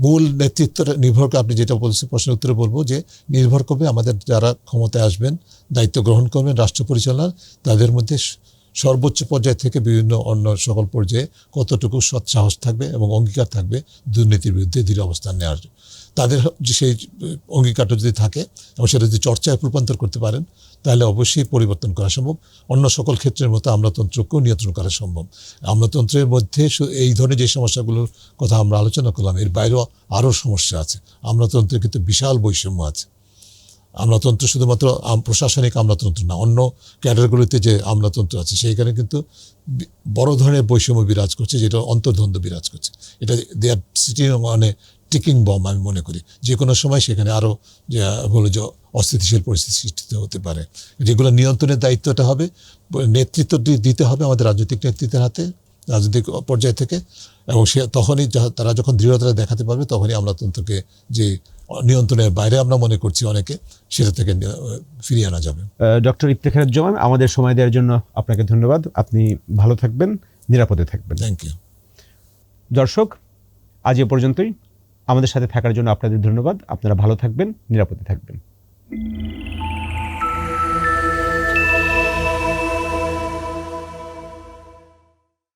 B: মূল নেতৃত্বটা নির্ভর করে, আপনি যেটা বলছেন প্রশ্নের উত্তরে বলবো যে নির্ভর করবে আমাদের যারা ক্ষমতায় আসবেন, দায়িত্ব গ্রহণ করবেন রাষ্ট্র পরিচালনার, তাদের মধ্যে সর্বোচ্চ পর্যায় থেকে বিভিন্ন অন্য সকল পর্যায়ে কতটুকু সৎসাহস থাকবে এবং অঙ্গীকার থাকবে দুর্নীতির বিরুদ্ধে দৃঢ় অবস্থান নেওয়ার। তাদের সেই অঙ্গীকারটা যদি থাকে এবং সেটা যদি চর্চায় রূপান্তর করতে পারেন, তাহলে অবশ্যই পরিবর্তন করা সম্ভব। অন্য সকল ক্ষেত্রের মতো আমলাতন্ত্রকেও নিয়ন্ত্রণ করা সম্ভব। আমলাতন্ত্রের মধ্যে এই ধরনের যে সমস্যাগুলোর কথা আমরা আলোচনা করলাম, এর বাইরেও আরও সমস্যা আছে। আমলাতন্ত্রের কিন্তু বিশাল বৈষম্য আছে। আমলাতন্ত্র শুধুমাত্র প্রশাসনিক আমলাতন্ত্র না, অন্য ক্যাডারগুলিতে যে আমলাতন্ত্র আছে সেইখানে কিন্তু বড় ধরনের বৈষম্য বিরাজ করছে, যেটা অন্তর্দ্বন্দ্ব বিরাজ করছে। এটা দে আর সিটিং মানে টিকিং বম আমি মনে করি। যে কোনো সময় সেখানে আরও যে অস্থিতিশীল পরিস্থিতি সৃষ্টি হতে পারে। যেগুলো নিয়ন্ত্রণের দায়িত্বটা হবে, নেতৃত্ব দিতে হবে আমাদের রাজনৈতিক নেতৃত্বের হাতে, রাজনৈতিক পর্যায় থেকে, এবং সে তখনই তারা যখন দৃঢ়তা দেখাতে পারবে, তখনই আমলাতন্ত্রকে যে নিয়ন্ত্রণের বাইরে আমরা মনে করছি অনেকে, সেটা থেকে ফিরিয়ে আনা যাবে।
A: ডক্টর ইফতেখারুজ্জামান, আমাদের সময় দেওয়ার জন্য আপনাকে ধন্যবাদ। আপনি ভালো থাকবেন, নিরাপদে থাকবেন।
B: Thank you.
A: দর্শক, আজ এ পর্যন্তই। আমাদের সাথে থাকার জন্য আপনাদের ধন্যবাদ। আপনারা ভালো থাকবেন, নিরাপদে থাকবেন।